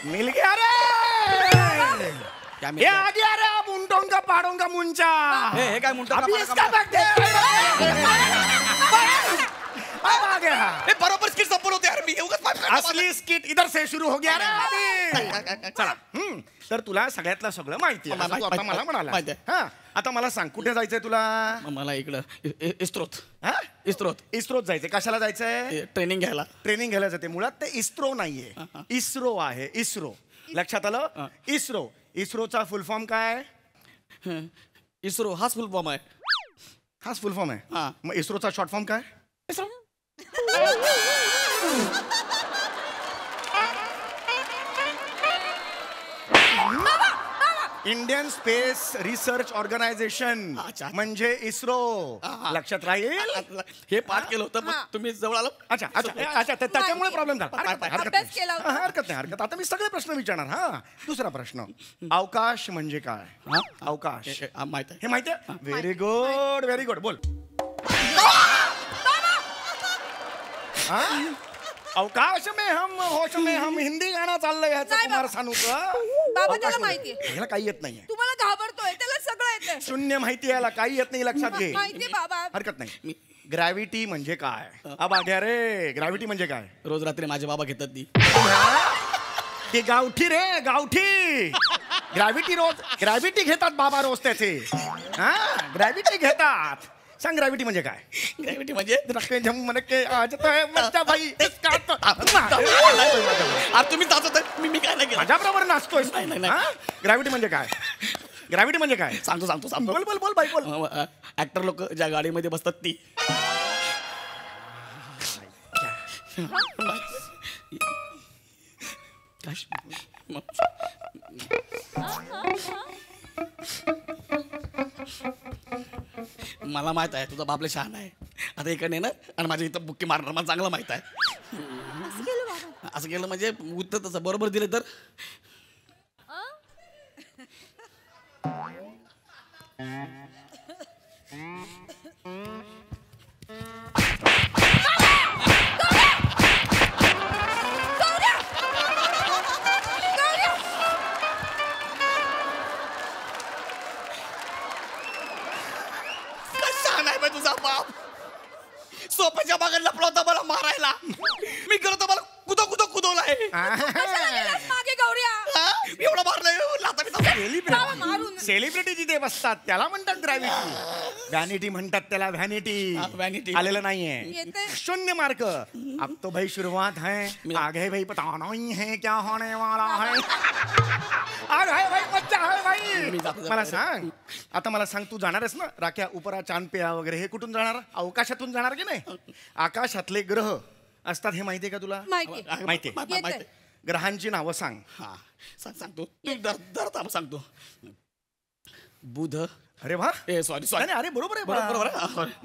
मिल गया रे. ये आ गया रे मुंडोंगा पाडोंगा मुंचा. हे काय मुंडा? अभी इसका बैग दे. अब आ गया. हे बरोबर स्किट संपलं होते यार. मी असली स्किट इधर से शुरू हो गया रे. चला तर तुला सगळ्यातलं सगळं माहिती आहे. तू आता मला म्हणाला. हा आता मला सांग कुठे जायचंय तुला? मला इकडं इस्रोत. हा इस्रोत जायचंय. कशाला जायचंय? ट्रेनिंग घ्यायला. ट्रेनिंग घ्यायला जाते. मुळात ते इस्रो नाहीये, इस्रो आहे. इस्रो लक्षात आलं? इस्रो. इस्रोचा फुल फॉर्म काय? इस्रो हाच फुल फॉर्म आहे. हाच फुल फॉर्म आहे. मग इस्रोचा शॉर्ट फॉर्म काय? ISRO. Indian space research organisation म्हणजे इस्रो. लक्षात राहील. हे पाठ केलं होतं पण तुम्ही जवळ आलो. अच्छा त्याच्यामुळे प्रॉब्लेम झाला. अभ्यास केला होता. हरकत नाही. आता मी सगळे प्रश्न विचारणार. हा दुसरा प्रश्न, अवकाश म्हणजे काय? अवकाश माहित आहे. हे माहिती आहे? व्हेरी गुड बोल. अवकाश में हम होश में हम हिंदी गाणं चाललंय ह्याचं कुमार सानूचं. बाबा त्याला माहिती आहे. ह्याला काही येत नाहीये. तुम्हाला घाबरतोय, त्याला सगळं येतं. शून्य माहिती याला काही येत नाही. लक्षात घे. माहिती बाबा. हरकत नाही. ग्रॅव्हिटी म्हणजे काय? अबाघ्या रे. ग्रॅव्हिटी म्हणजे काय? रोज रात्री माझे बाबा घेतात ती. ते गावठी रे गावठी. ग्रॅव्हिटी घेतात बाबा रोज त्याचे. हा ग्रॅव्हिटी घेतात. सांग ग्रॅव्हिटी म्हणजे काय? ग्रॅव्हिटी म्हणजे तुम्ही नाचत मी काय नाही. माझ्याबरोबर नाचतोय. ग्रॅव्हिटी म्हणजे काय? ग्रॅव्हिटी म्हणजे काय? सांगतो. बोल बाई बोल. ऍक्टर लोक ज्या गाडीमध्ये बसतात ती. मला माहित आहे तुझा बापले शहाणा आहे. आता इकडे ना आणि माझ्या इथं बुक्की मारणार मला चांगलं माहित आहे. असं केलं म्हणजे उत्तर तसं बरोबर दिले तर कसा नाही बाई तुझा बाप सोप्याच्या बागेत लपला होता मला मारायला मी करतो मला कुदवलाय मागे गौऱ्या एवढं मारलंय सेलिब्रिटी जिथे बसतात त्याला म्हणतात ग्रॅव्हिटी व्हॅनिटी म्हणतात त्याला व्हॅनिटी आलेलं नाहीये येते. 0 मार्क अब तो भाई शुरुआत है आगे भाई पता नहीं है क्या होने वाला है आगे है भाई मज्जा है भाई मला सांग आता मला सांग तू जाणार आहेस ना राख्या उपरा चांद पेया वगैरे हे कुठून जाणार अवकाशातून जाणार की नाही आकाशातले ग्रह असतात हे माहितीये का तुला माहितीये ग्रहांची नावं सांग सांगतो सांगतो बुध अरे वा सॉरी नाही अरे बरोबर आहे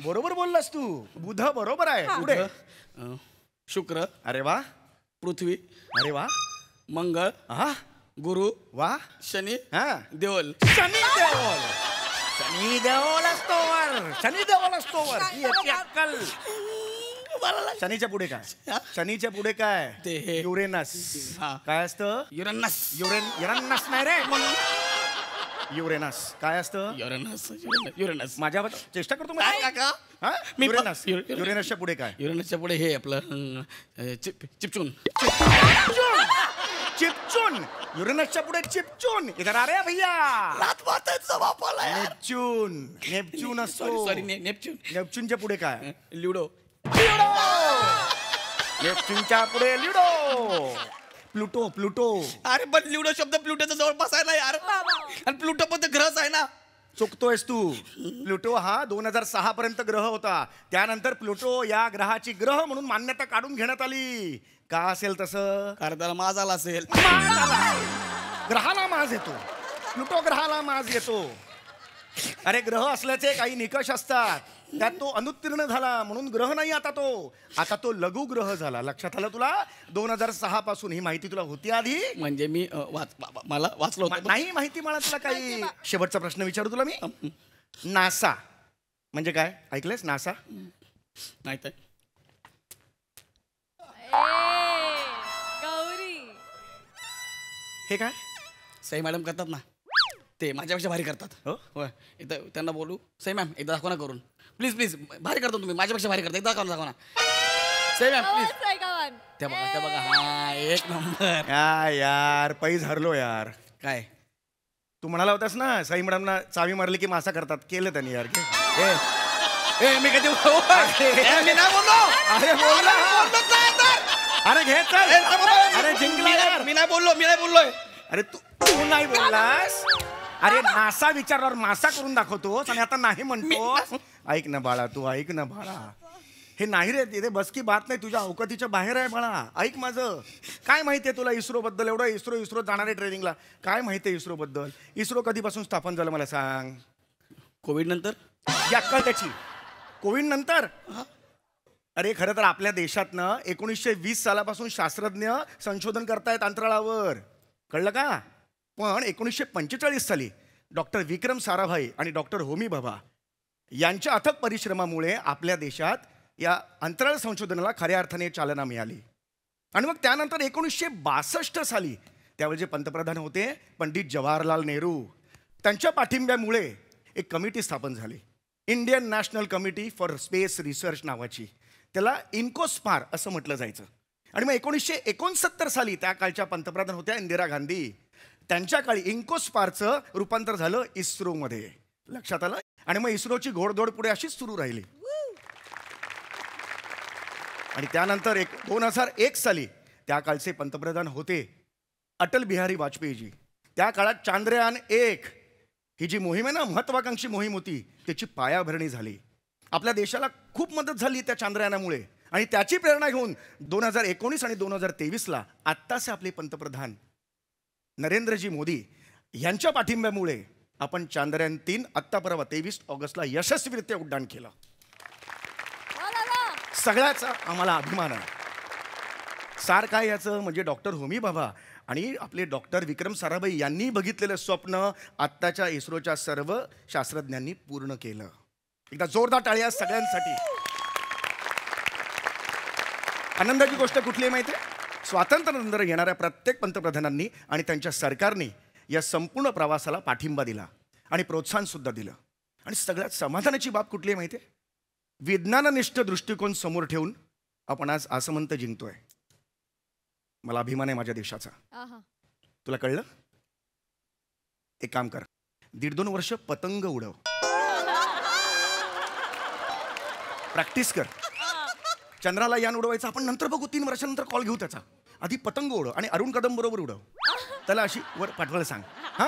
बरोबर बोललास तू बुध बरोबर आहे पुढे शुक्र अरे वा पृथ्वी अरे वा मंगळ हा गुरु वा शनी हा देवल शनी देवल असतो वर ही याची अक्कल शनीच्या पुढे काय शनीच्या पुढे काय ते युरेनस काय असतं युरेनस नाही रे युरेनस काय असतं युरेनस माझ्या चेष्टा करतो मी युरेनसच्या पुढे काय युरेनसच्या पुढे हे आपलं चिपचून युरेनसच्या पुढे चिपचून इधर आ रे भैया नेपच्यून असतो नेपच्यूनच्या पुढे काय ल्युडो नेपच्यूनच्या पुढे प्लुटो अरे पण ल्युडो शब्द प्लुटोच्या जवळपास आहे ना यार आणि प्लुटो पण ग्रहच आहे ना चुकतोयस तू प्लुटो हा 2006 पर्यंत ग्रह होता त्यानंतर प्लुटो या ग्रहाची ग्रह म्हणून मान्यता काढून घेण्यात आली का असेल तसं कारण त्याला माज आला असेल ग्रहाला माज येतो प्लुटो ग्रहाला माज येतो अरे ग्रह असल्याचे काही निकष असतात त्यात तो अनुत्तीर्ण झाला म्हणून ग्रह नाही आता तो लघु ग्रह झाला लक्षात आलं तुला 2006 पासून ही माहिती तुला होती आधी म्हणजे मी मला वाचलो नाही माहिती मला तुला काही शेवटचा प्रश्न विचारू तुला मी नासा म्हणजे काय ऐकलंयस नासा नाही तर गौरी हे काय सई मॅडम करतात ना ते माझ्यापेक्षा भारी करतात होय इथं त्यांना बोलू सई मॅम एकदा दाखवा ना करून प्लीज भारी करतो तुम्ही माझ्यापेक्षा भारी करता एकदा दाखवा ना सई मॅम प्लीज त्या बघा हा एक नंबर यार पैज हरलो यार काय तू म्हणाला होतास ना साई मॅडमना चावी मारली की मासा करतात केलं त्यांनी यार मी कधी मी नाही बोललो अरे घे अरे जिंकला मी नाही बोललोय अरे तू नाही बोललास अरे नासा विचारल्यावर मासा करून दाखवतोस आणि आता नाही म्हणतो ऐक ना बाळा हे नाही रे तिथे बस की बात नाही तुझ्या अवकातीच्या बाहेर आहे बाळा ऐक माझं काय माहितीये तुला इस्रो बद्दल एवढं इस्रो जाणार आहे ट्रेनिंगला काय माहितीये इस्रो बद्दल इस्रो कधीपासून स्थापन झालं मला सांग कोविड नंतर या अक्कल त्याची कोविड नंतर अरे खरं तर आपल्या देशातनं 1920 सालापासून शास्त्रज्ञ संशोधन करतायत अंतराळावर कळलं का पण 1945 साली डॉक्टर विक्रम साराभाई आणि डॉक्टर होमी भाभा यांच्या अथक परिश्रमामुळे आपल्या देशात या अंतराळ संशोधनाला खऱ्या अर्थाने चालना मिळाली आणि मग त्यानंतर 1962 साली त्यावेळी जे पंतप्रधान होते पंडित जवाहरलाल नेहरू त्यांच्या पाठिंब्यामुळे एक कमिटी स्थापन झाली Indian national committee for space research नावाची त्याला इन्कोस्पार असं म्हटलं जायचं आणि मग 1969 साली त्या काळच्या पंतप्रधान होत्या इंदिरा गांधी त्यांच्या काळी इन्कोस्पारचं रूपांतर झालं इस्रोमध्ये लक्षात आलं आणि मग इस्रोची घोडदौड पुढे अशीच सुरू राहिली आणि त्यानंतर 2001 साली त्या काळचे पंतप्रधान होते अटल बिहारी वाजपेयीजी त्या काळात चांद्रयान 1 ही जी मोहीम आहे ना महत्वाकांक्षी मोहीम होती त्याची पायाभरणी झाली आपल्या देशाला खूप मदत झाली त्या चांद्रयानामुळे आणि त्याची प्रेरणा घेऊन 2019 आणि 2023ला आत्ताचे आपले पंतप्रधान नरेंद्रजी मोदी यांच्या पाठिंब्यामुळे आपण चांद्रयान 3 आत्ता परवा 23 ऑगस्टला यशस्वीरित्या उड्डाण केलं सगळ्याचा आम्हाला अभिमान आहे सार काय याचं म्हणजे डॉक्टर होमी भाभा आणि आपले डॉक्टर विक्रम साराभाई यांनी बघितलेलं स्वप्न आत्ताच्या इस्रोच्या सर्व शास्त्रज्ञांनी पूर्ण केलं. एकदा जोरदार टाळ्या सगळ्यांसाठी. आनंदाची गोष्ट कुठली आहे माहिती आहे? स्वातंत्र्यानंतर येणाऱ्या प्रत्येक पंतप्रधानांनी आणि त्यांच्या सरकारने या संपूर्ण प्रवासाला पाठिंबा दिला आणि प्रोत्साहन सुद्धा दिलं. आणि सगळ्यात समाधानाची बाब कुठली आहे माहिती आहे? विज्ञाननिष्ठ दृष्टिकोन समोर ठेवून आपण आज आसमंत जिंकतोय. मला अभिमान आहे माझ्या देशाचा. तुला कळलं? एक काम कर, 1.5-2 वर्ष पतंग उडव, प्रॅक्टिस कर. चंद्राला यान उडवायचं आपण नंतर बघू, 3 वर्षानंतर कॉल घेऊ त्याचा. आधी पतंग उडव आणि अरुण कदम बरोबर उडव. त्याला अशी वर पाठवायला सांग. हा,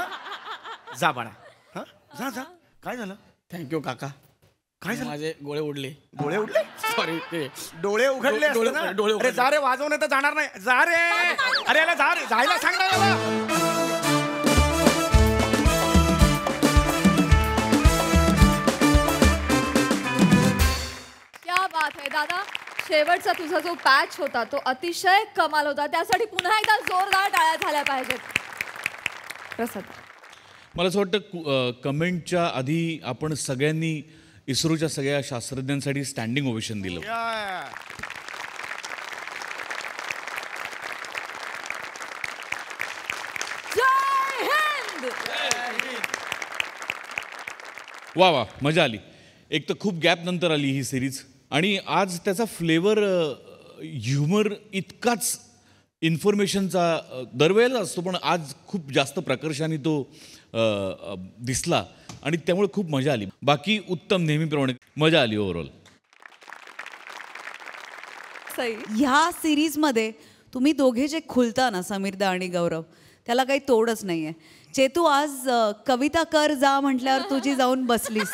जा बाळा. हा, जा जा. काय झालं? थँक्यू काका. काय झालं? माझे गोळे उडले. डोळे उडले? सॉरी, डोळे उघडले असते ना? अरे जा रे, वाजवणे तर जाणार नाही. जा रे. अरे याला जा रे, जायला सांग ना याला. क्या बात आहे दादा. शेवटचा तुझा जो पॅच होता तो अतिशय कमाल होता. त्यासाठी पुन्हा एकदा जोरदार टाळ्या झाल्या पाहिजेत. प्रसाद, मला असं वाटतं कमेंटच्या आधी आपण सगळ्यांनी इस्रोच्या सगळ्या शास्त्रज्ञांसाठी स्टँडिंग ओवेशन दिलं. जय हिंद. वा वा, मजा आली. एक तर खूप गॅप नंतर आली ही सिरीज आणि आज त्याचा फ्लेवर ह्युमर इतकाच इन्फॉर्मेशनचा दरवेळेला असतो, पण आज खूप जास्त प्रकर्षाने तो दिसला आणि त्यामुळे खूप मजा आली. बाकी उत्तम, नेहमीप्रमाणे मजा आली ओव्हरऑल. ह्या सिरीजमध्ये तुम्ही दोघे जे खुलता ना, समीरदा आणि गौरव, त्याला काही तोडच नाहीये. चेतू आज कविता कर जा म्हटल्यावर तुझी जाऊन बसलीस.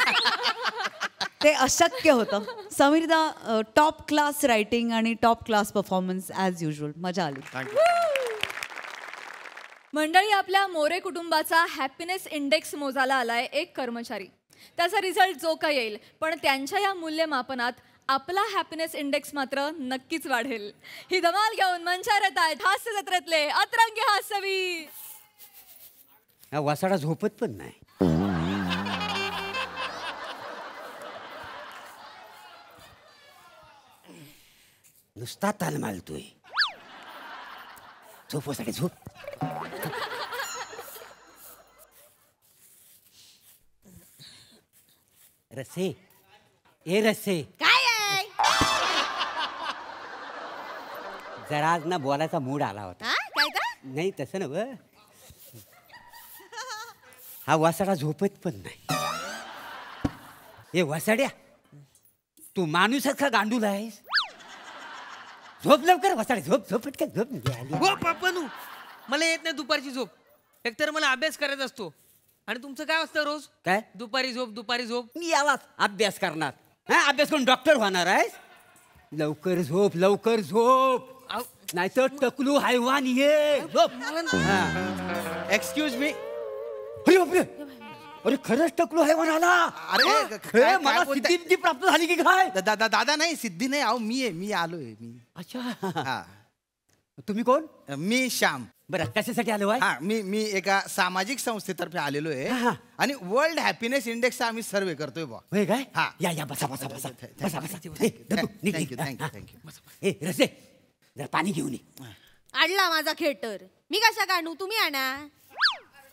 ते अशक्य होतं. समीरदा टॉप क्लास रायटिंग आणि top class performance as usual. मजा आली. मंडळी, आपल्या मोरे कुटुंबाचा हॅपीनेस इंडेक्स मोजायला आलाय एक कर्मचारी. त्याचा रिझल्ट जो का येईल, पण त्यांच्या या मूल्यमापनात आपला हॅपीनेस इंडेक्स मात्र नक्कीच वाढेल. ही धमाल घेऊन मंचावर येत आहेत हास्य जत्रेतले अतरंगी हास्यवीर. वासाडा झोपत पण नाही. नुसता ताल मालतोय. झोप वासाडे, झोप. रसे, ए रसे, काय आहे? जरा आज ना बोलायचा मूड आला होता. काय का? नाही तसं नव, हा वासाडा झोपत पण नाही. ए वासाड्या, तू माणूसच का गांडूल आहेस? झोप लवकर वासाडे, झोप झोप पटकन झोप. हो पापनू, मला येत नाही दुपारची झोप. एकतर मला अभ्यास करायचा असतो आणि तुमचं काय असतं रोज? काय? दुपारी झोप, दुपारी झोप. मी यालाच अभ्यास करणार. हा, अभ्यास करून डॉक्टर होणार आहेस? लवकर झोप, लवकर झोप, नाहीतर टकलू हैवान ये. Excuse me. अरे बापरे, अरे खरंच टकलू हैवान आला. अरे मला सिद्धी प्राप्त झाली की काय? दादा नाही, सिद्धी नाही. अहो मी आलोय. मी. अच्छा, तुम्ही कोण? मी श्याम. बरं, कशासाठी आलो आहे? हा, मी एका सामाजिक संस्थेतर्फे आलेलो आहे आणि वर्ल्ड हॅपीनेस इंडेक्सचा आम्ही सर्वे करतोय बा. होय काय? हा, या बसा बसा बसा बसा बसा. थँक्यू. ए रसे, जरा पाणी घेऊन ये. आणला माझा खेटर. मी कशा काढू? तुम्ही आणा.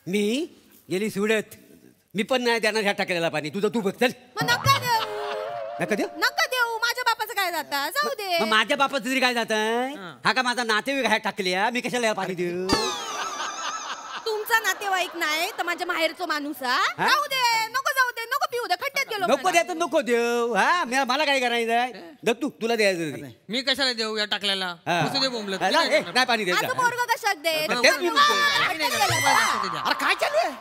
मी गेली सुडत, मी पण नाही देणार ह्या टाकलेला पाणी. तुझं तू बघ. चल. नका देऊ, नका देऊ. नका देऊ. माझ्या बापाचं काय जाता? जाऊ दे. मग माझ्या बापाचं तरी काय जात आहे? हा का माझा नातेवाईक ह्या टाकल्या, मी कशाला पाणी देऊ? तुमचा नातेवाईक नाही तर माझ्या माहेरचा माणूस. जाऊ दे, नको जाऊ दे, नको पिऊ दे. खड्ड्यात गेलो. नको द्या तर नको देऊ. हा, मला काय करायचं? तू तुला द्यायचं. मी कशाला देऊ या टाकल्याला? हा. दे बोंबलत. नाही पाणी द्यायचं. असं पोरगं कशात दे? अरे काय चालू आहे?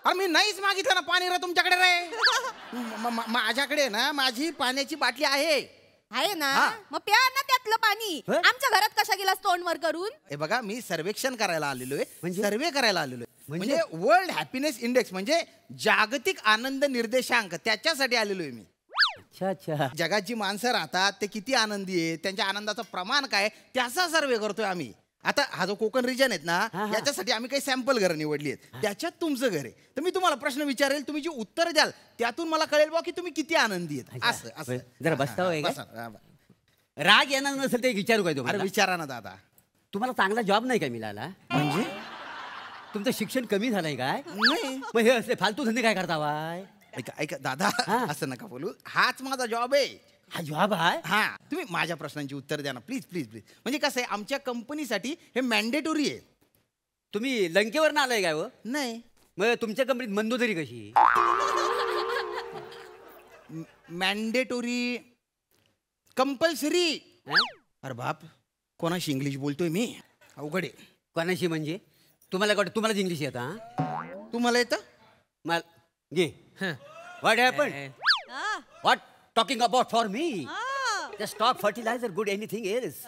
अरे मी नाहीच मागितलं ना पाणी रे तुमच्याकडे रे. माझ्याकडे ना माझी पाण्याची बाटली आहे ना. मग प्या ना त्यातलं पाणी. आमच्या घरात कशा गेलास तोंडवर करून? हे बघा, मी सर्वेक्षण करायला आलेलो आहे, सर्वे करायला आलेलो आहे. म्हणजे वर्ल्ड हॅपीनेस इंडेक्स म्हणजे जागतिक आनंद निर्देशांक, त्याच्यासाठी आलेलो आहे मी. अच्छा अच्छा. जगात जी माणसं राहतात ते किती आनंदी आहेत, त्यांच्या आनंदाचं प्रमाण काय, त्याचा सर्वे करतोय आम्ही. आता हा जो कोकण रिजन आहेत ना याच्यासाठी आम्ही काही सॅम्पल घरं निवडली आहेत त्याच्यात तुमचं घर आहे तर मी तुम्हाला प्रश्न विचारेल तुम्ही जी उत्तर द्याल त्यातून मला कळेल बा की तुम्ही किती आनंदी आहेत असं असं जरा बसता होय का? बसा, बसा. राग येणार नसेल ते विचारू काय अरे तुम्हाला? विचारा ना दादा. तुम्हाला चांगला जॉब नाही का मिळाला? म्हणजे तुमचं शिक्षण कमी झालंय काय? नाही. मग हे असले फालतू धंदे काय करता वाय? ऐका ऐका दादा असं नका बोलू हाच माझा जॉब आहे. हा जॉब आहे? हा तुम्ही माझ्या प्रश्नांची उत्तर द्या ना प्लीज प्लीज प्लीज. म्हणजे कसं आहे आमच्या कंपनीसाठी हे मॅन्डेटोरी आहे. तुम्ही लंकेवर आलाय काय? नाही. मग तुमच्या कंपनीत मंदोदरी कशी? मॅन्डेटोरी कंपल्सरी. अरे बाप कोणाशी इंग्लिश बोलतोय मी अवघड आहे. कोणाशी म्हणजे? तुम्हाला इंग्लिश येतं? तुम्हाला येतं? मला घे. What happen? What talking about for me? Just talk fertilizer, good anything else.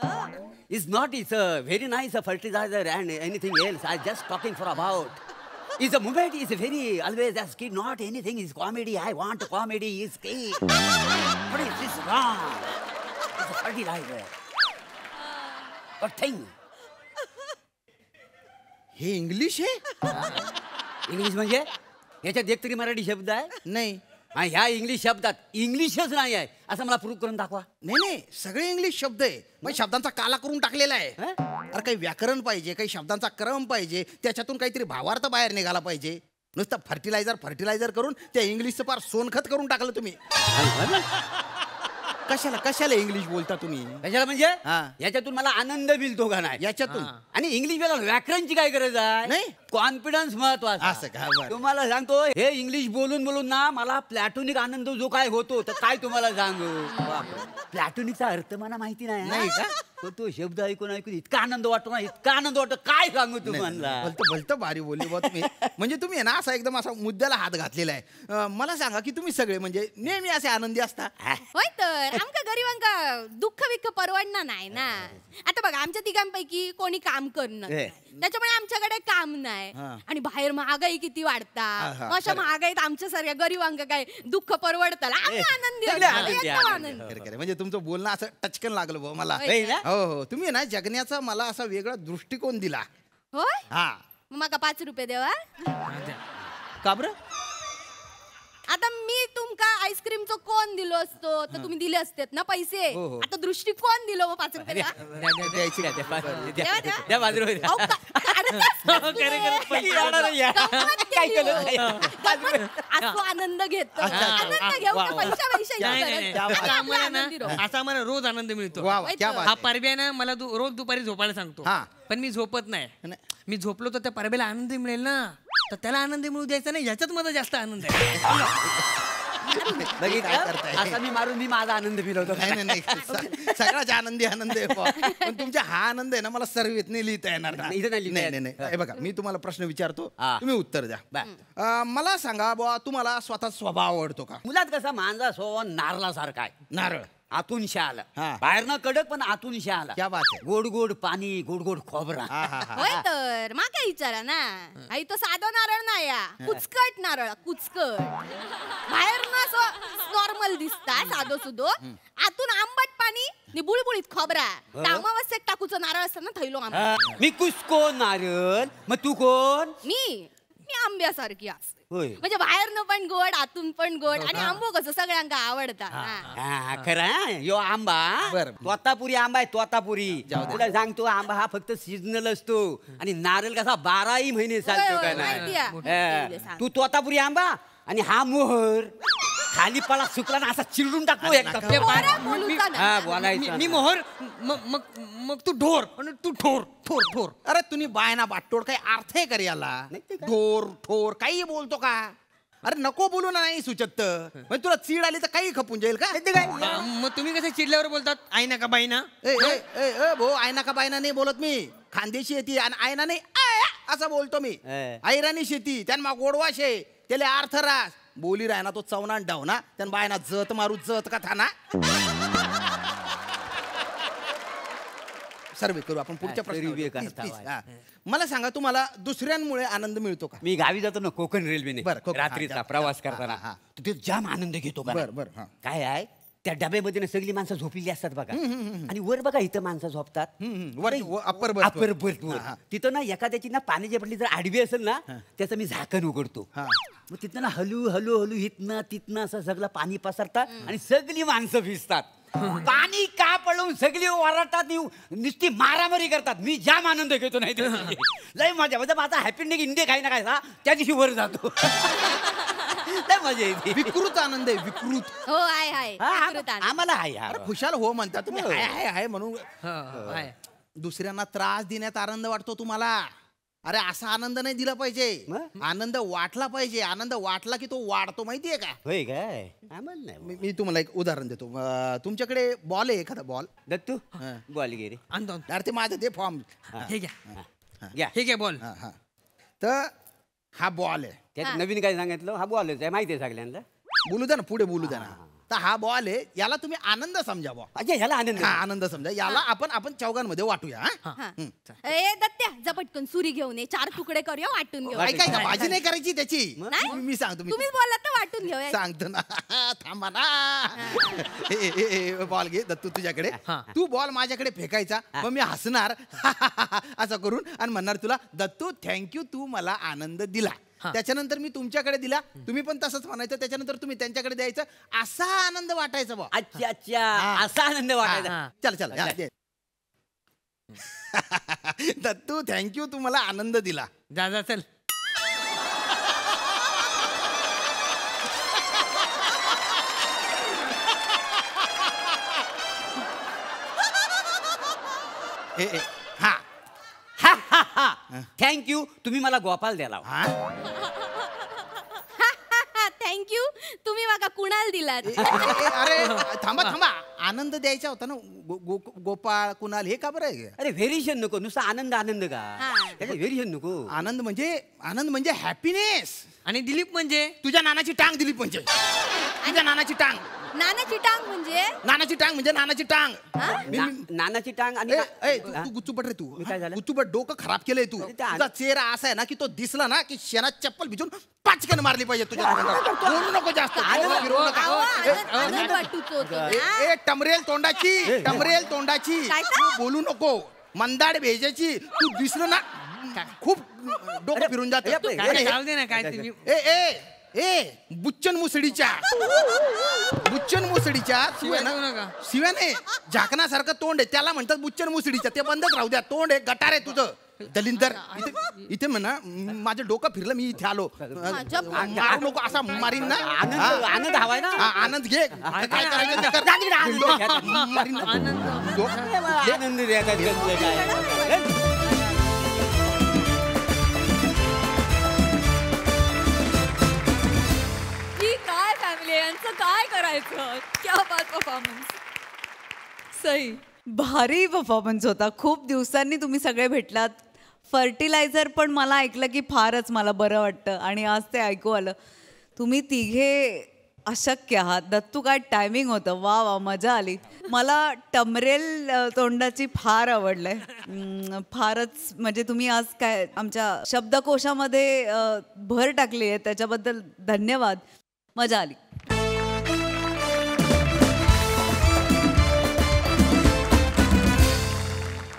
It's a very nice fertilizer and anything else. I just talking for about. It's a movement is very always as kid, not anything is comedy. I want comedy is key. What is this wrong? It's a fertilizer. What thing? हे इंग्लिश आहे? इंग्लिश म्हणजे याच्यात एक तरी मराठी शब्द आहे? नाही. ह्या इंग्लिश शब्दात इंग्लिशच नाही आहे असं मला प्रूव्ह करून दाखवा. नाही नाही सगळे इंग्लिश शब्द आहे पण शब्दांचा काला करून टाकलेला आहे. अरे काही व्याकरण पाहिजे काही शब्दांचा क्रम पाहिजे त्याच्यातून काहीतरी भावार्थ बाहेर निघाला पाहिजे. नुसतं फर्टिलायझर करून त्या इंग्लिशचं फार सोनखत करून टाकलं तुम्ही. कशाला इंग्लिश बोलता तुम्ही? कशाला म्हणजे याच्यातून मला आनंद मिळतो का नाही याच्यातून? आणि इंग्लिश बोलायला व्याकरणची काय गरज आहे? नाही कॉन्फिडन्स महत्वाचा. असं का? बरं. तुम्हाला सांगतो हे इंग्लिश बोलून बोलून ना मला प्लॅटोनिक आनंद जो काय होतो तर काय तुम्हाला सांगू. प्लॅटोनिकचा अर्थ मला माहिती नाही का? तो शब्द ऐकून इतका आनंद वाटतो ना इतका आनंद वाटतो काय सांगू तुम्हाला. भलतं भारी बोलली बा तुम्ही. म्हणजे तुम्ही ना असा एकदम असा मुद्द्याला हात घातलेला आहे. मला सांगा की तुम्ही सगळे म्हणजे नेहमी असे आनंदी असता? होय तर आमका गरीबांका दुःख विख परवडणार नाही ना. आता बघा आमच्या तिघांपैकी कोणी काम करणार नाही. त्याच्यामुळे आमच्याकडे काम नाही आणि बाहेर महागाई किती वाढता. अशा महागाईत आमच्या सारख्या गरीबांका काय दुःख परवडतं? आम्ही आनंदी. म्हणजे तुमचं बोलणं असं टचकन लागलं भाऊ मला. हो हो तुम्ही ना जगण्याचा मला असा वेगळा दृष्टिकोन दिला. होय हा मग 5 रुपये देवा. का बरं? आता मी तुमका आईस्क्रीमचं कोण दिलो असतो तर तुम्ही दिले असतेत ना पैसे. आता दृष्टिकोन दिलो मग 5 रुपये द्या. असं आनंद घेतो आनंद घेऊ पैसा असा मला रोज आनंद मिळतो. हा परब्या ना मला रोज दुपारी झोपायला सांगतो पण मी झोपत नाही. मी झोपलो तर त्या परब्याला आनंद मिळेल ना तर त्याला आनंद मिळू द्यायचा नाही याच्यात माझा जास्त आनंद आहे. असा मी मारून मी माझा आनंद मिळवतो. नाही सगळ्याच आनंदी आनंद आहे पण तुमचा हा आनंद आहे ना मला सर्वेत नाही लिहिता येणार. नाही हे बघा मी तुम्हाला प्रश्न विचारतो तुम्ही उत्तर द्या. मला सांगा बुवा तुम्हाला स्वतः स्वभाव आवडतो का? मुलात कसा माझा स्वभाव नारळासारखा आहे. नारळ आतून शाल बाहेरनं कडक पण आतून शाल. क्या बात आहे. गोड गोड पाणी गोड गोड खोबरा. होय तर मा काय विचारा ना आई तो साधा नारळ नाही या कुचकट नारळ कुचकट. बाहेर ना नॉर्मल दिसता साधो सुधो आतून आंबट पाणी नि बुळबुळीत खोबरा. अमावस्येक टाकूचं नारळ असतं ना थैलो आंबा. मी कुचको नारळ मग तू कोण? मी आंब्यासारखी असते. म्हणजे बाहेरनं पण गोड आतून पण गोड आणि आंबो कसं सगळ्यांका आवडता. खरं यो आंबा तोतापुरी आंबा आहे तोतापुरी. तुला सांगतो आंबा हा फक्त सीजनल असतो आणि नारळ कसा 12ही महिने चालतो का नाही. तू तोतापुरी आंबा आणि हा मोहर खाली पळा सुकला ना असा चिरडून टाकतो एकदा. मी मोहर मग तू ढोर तू ठोर ठोर ठोर. अरे तुम्ही बायना बाटोड काही अर्थ आहे कर याला? ढोर ठोर काही बोलतो का? अरे नको बोलू ना नाही सुचत. म्हणजे तुला चीड आली तर काही खपून जाईल का? मग तुम्ही कसे चिडल्यावर बोलतात आईना का बाईना? भाऊ आयना का बायना नाही बोलत मी. खानदेशी येते आणि आयना नाही असं बोलतो मी. ऐराणी शेती त्यांना गोडवा शे त्याला अर्थ रास बोली राय ना तो चवना डावना त्यान बायना जत मारू जत का थाना. सर्वे करू आपण पुढच्या प्रश्न. मला सांगा तुम्हाला दुसऱ्यांमुळे आनंद मिळतो का? मी गावी जातो ना कोकण रेल्वेने रात्रीचा प्रवास करताना तिथे जाम आनंद घेतो. काय आहे त्या डब्यामध्ये ना सगळी माणसं झोपलेली असतात बघा आणि वर बघा इथं माणसं झोपतात अप्पर बर्थ तिथं ना एखाद्याची ना पाण्याची बाटली जर आडवी असेल ना त्याचं मी झाकण उघडतो मग तिथं ना हलू हलू हलू इथनं तिथनं असं सगळं पाणी पसरतात आणि सगळी माणसं भिजतात पाणी का पडून सगळी ओरडतात नुसती मारामारी करतात मी जाम आनंद घेतो नाही लय मजा म्हणजे माझा हॅपी डे इंडे काही ना काय ना त्या दिवशी वर जातो लय मजा येते विकृत आनंद आहे विकृत हो आहे आम्हाला आहे खुशाल हो म्हणता तुम्ही आहे म्हणून दुसऱ्यांना त्रास देण्यात आनंद वाटतो तुम्हाला अरे असा आनंद नाही दिला पाहिजे आनंद वाटला पाहिजे आनंद वाटला की तो वाढतो माहितीये का होय काय आम्हाला नाही मी तुम्हाला एक उदाहरण देतो तुमच्याकडे बॉल आहे एखादा बॉल दत्तू बॉल घे रे अरे ते माझं ते फॉर्म हे घ्या हे घ्या बॉल तर हा बॉल आहे त्यात नवीन काय सांगितलं हा बॉलच आहे माहिती आहे सगळ्यांना बोलू द्या ना पुढे बोलू द्या ना तर हा बॉल आहे याला तुम्ही आनंद समजा अच्छा ह्याला आनंद आनंद समजा याला आपण चौघांमध्ये वाटूया ए दत्त्या जा पटकन सुरी घेऊन ये 4 तुकडे करूया वाटून घेऊ ऐका भाजी नाही करायची त्याची मी सांगतो तुम्हीच बोलला तर वाटून घेऊया सांगतो ना थांबा ना बॉल घे दत्तू तुझ्याकडे तू बॉल माझ्याकडे फेकायचा मग मी हसणार असं करून आणि म्हणणार तुला दत्तू थँक्यू तू मला आनंद दिला त्याच्यानंतर मी तुमच्याकडे दिला तुम्ही पण तसंच म्हणायचं त्याच्यानंतर तुम्ही त्यांच्याकडे द्यायचं असा आनंद वाटायचा बा अच्छा अच्छा असा आनंद वाटायचा चल दत्तू थँक्यू तू मला आनंद दिला जा चल हा थँक्यू तुम्ही मला गोपाल द्याला थँक्यू तुम्ही बघा कुणाल दिलात अरे थांबा आनंद द्यायचा होता ना गोपाळ कुणाल हे का बरं अरे व्हेरिएशन नको नुसतं आनंद आनंद का व्हेरिएशन नको आनंद म्हणजे हॅपीनेस आणि दिलीप म्हणजे तुझ्या नानाची टांग दिलीप म्हणजे तुझ्या नानाची टांग नानाची टांग म्हणजे नानाची टांग नानाची टांग आणि तू गुच्चूपट रे तू काय झालं गुच्चूपट डोकं खराब केलंय तू तुझा चेहरा असा आहे ना की तो दिसला ना की शेणात चप्पल भिजून पाचकन मारली पाहिजे तुझ्या बोलू नको जास्त टमरेल तोंडाची तू बोलू नको मंदाड भेजाची तू दिसलं ना खूप डोकं फिरून जात बुच्चन मुसडीच्या शिव्या नाही झाकणासारखं तोंड आहे त्याला म्हणतात बुच्चन मुसडीच्या ते बंदच राहू द्या तोंड आहे गटार आहे तुझं दलिंदर इथे म्हणा माझं डोकं फिरलं मी इथे आलो मारू नको असा मारीन ना आनंद हवाय ना आनंद घे काय करायचं यांचं काय करायचं क्या बात परफॉर्मन्स सही भारी परफॉर्मन्स होता खूप दिवसांनी तुम्ही सगळे भेटलात फर्टिलायझर पण मला ऐकलं की फारच मला बरं वाटतं आणि आज ते ऐकू आलं तुम्ही तिघे अशक्य आहात दत्तू काय टायमिंग होतं वा वा मजा आली मला टमरेल तोंडाची फार आवडलंय फारच म्हणजे तुम्ही आज काय आमच्या शब्दकोशामध्ये भर टाकली आहे त्याच्याबद्दल धन्यवाद मजा आली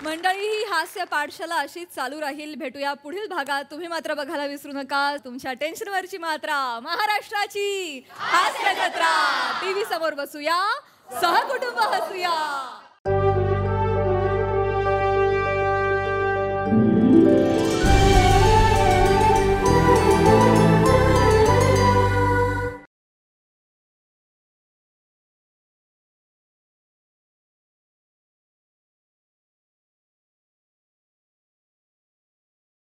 मंडळी ही हास्य पाठशाला अशीच चालू राहील भेटूया पुढील भागात तुम्ही मात्र बघायला विसरू नका तुमच्या टेन्शनवरची मात्रा महाराष्ट्राची हास्य जत्रा टीव्ही समोर बसूया सहकुटुंब हसूया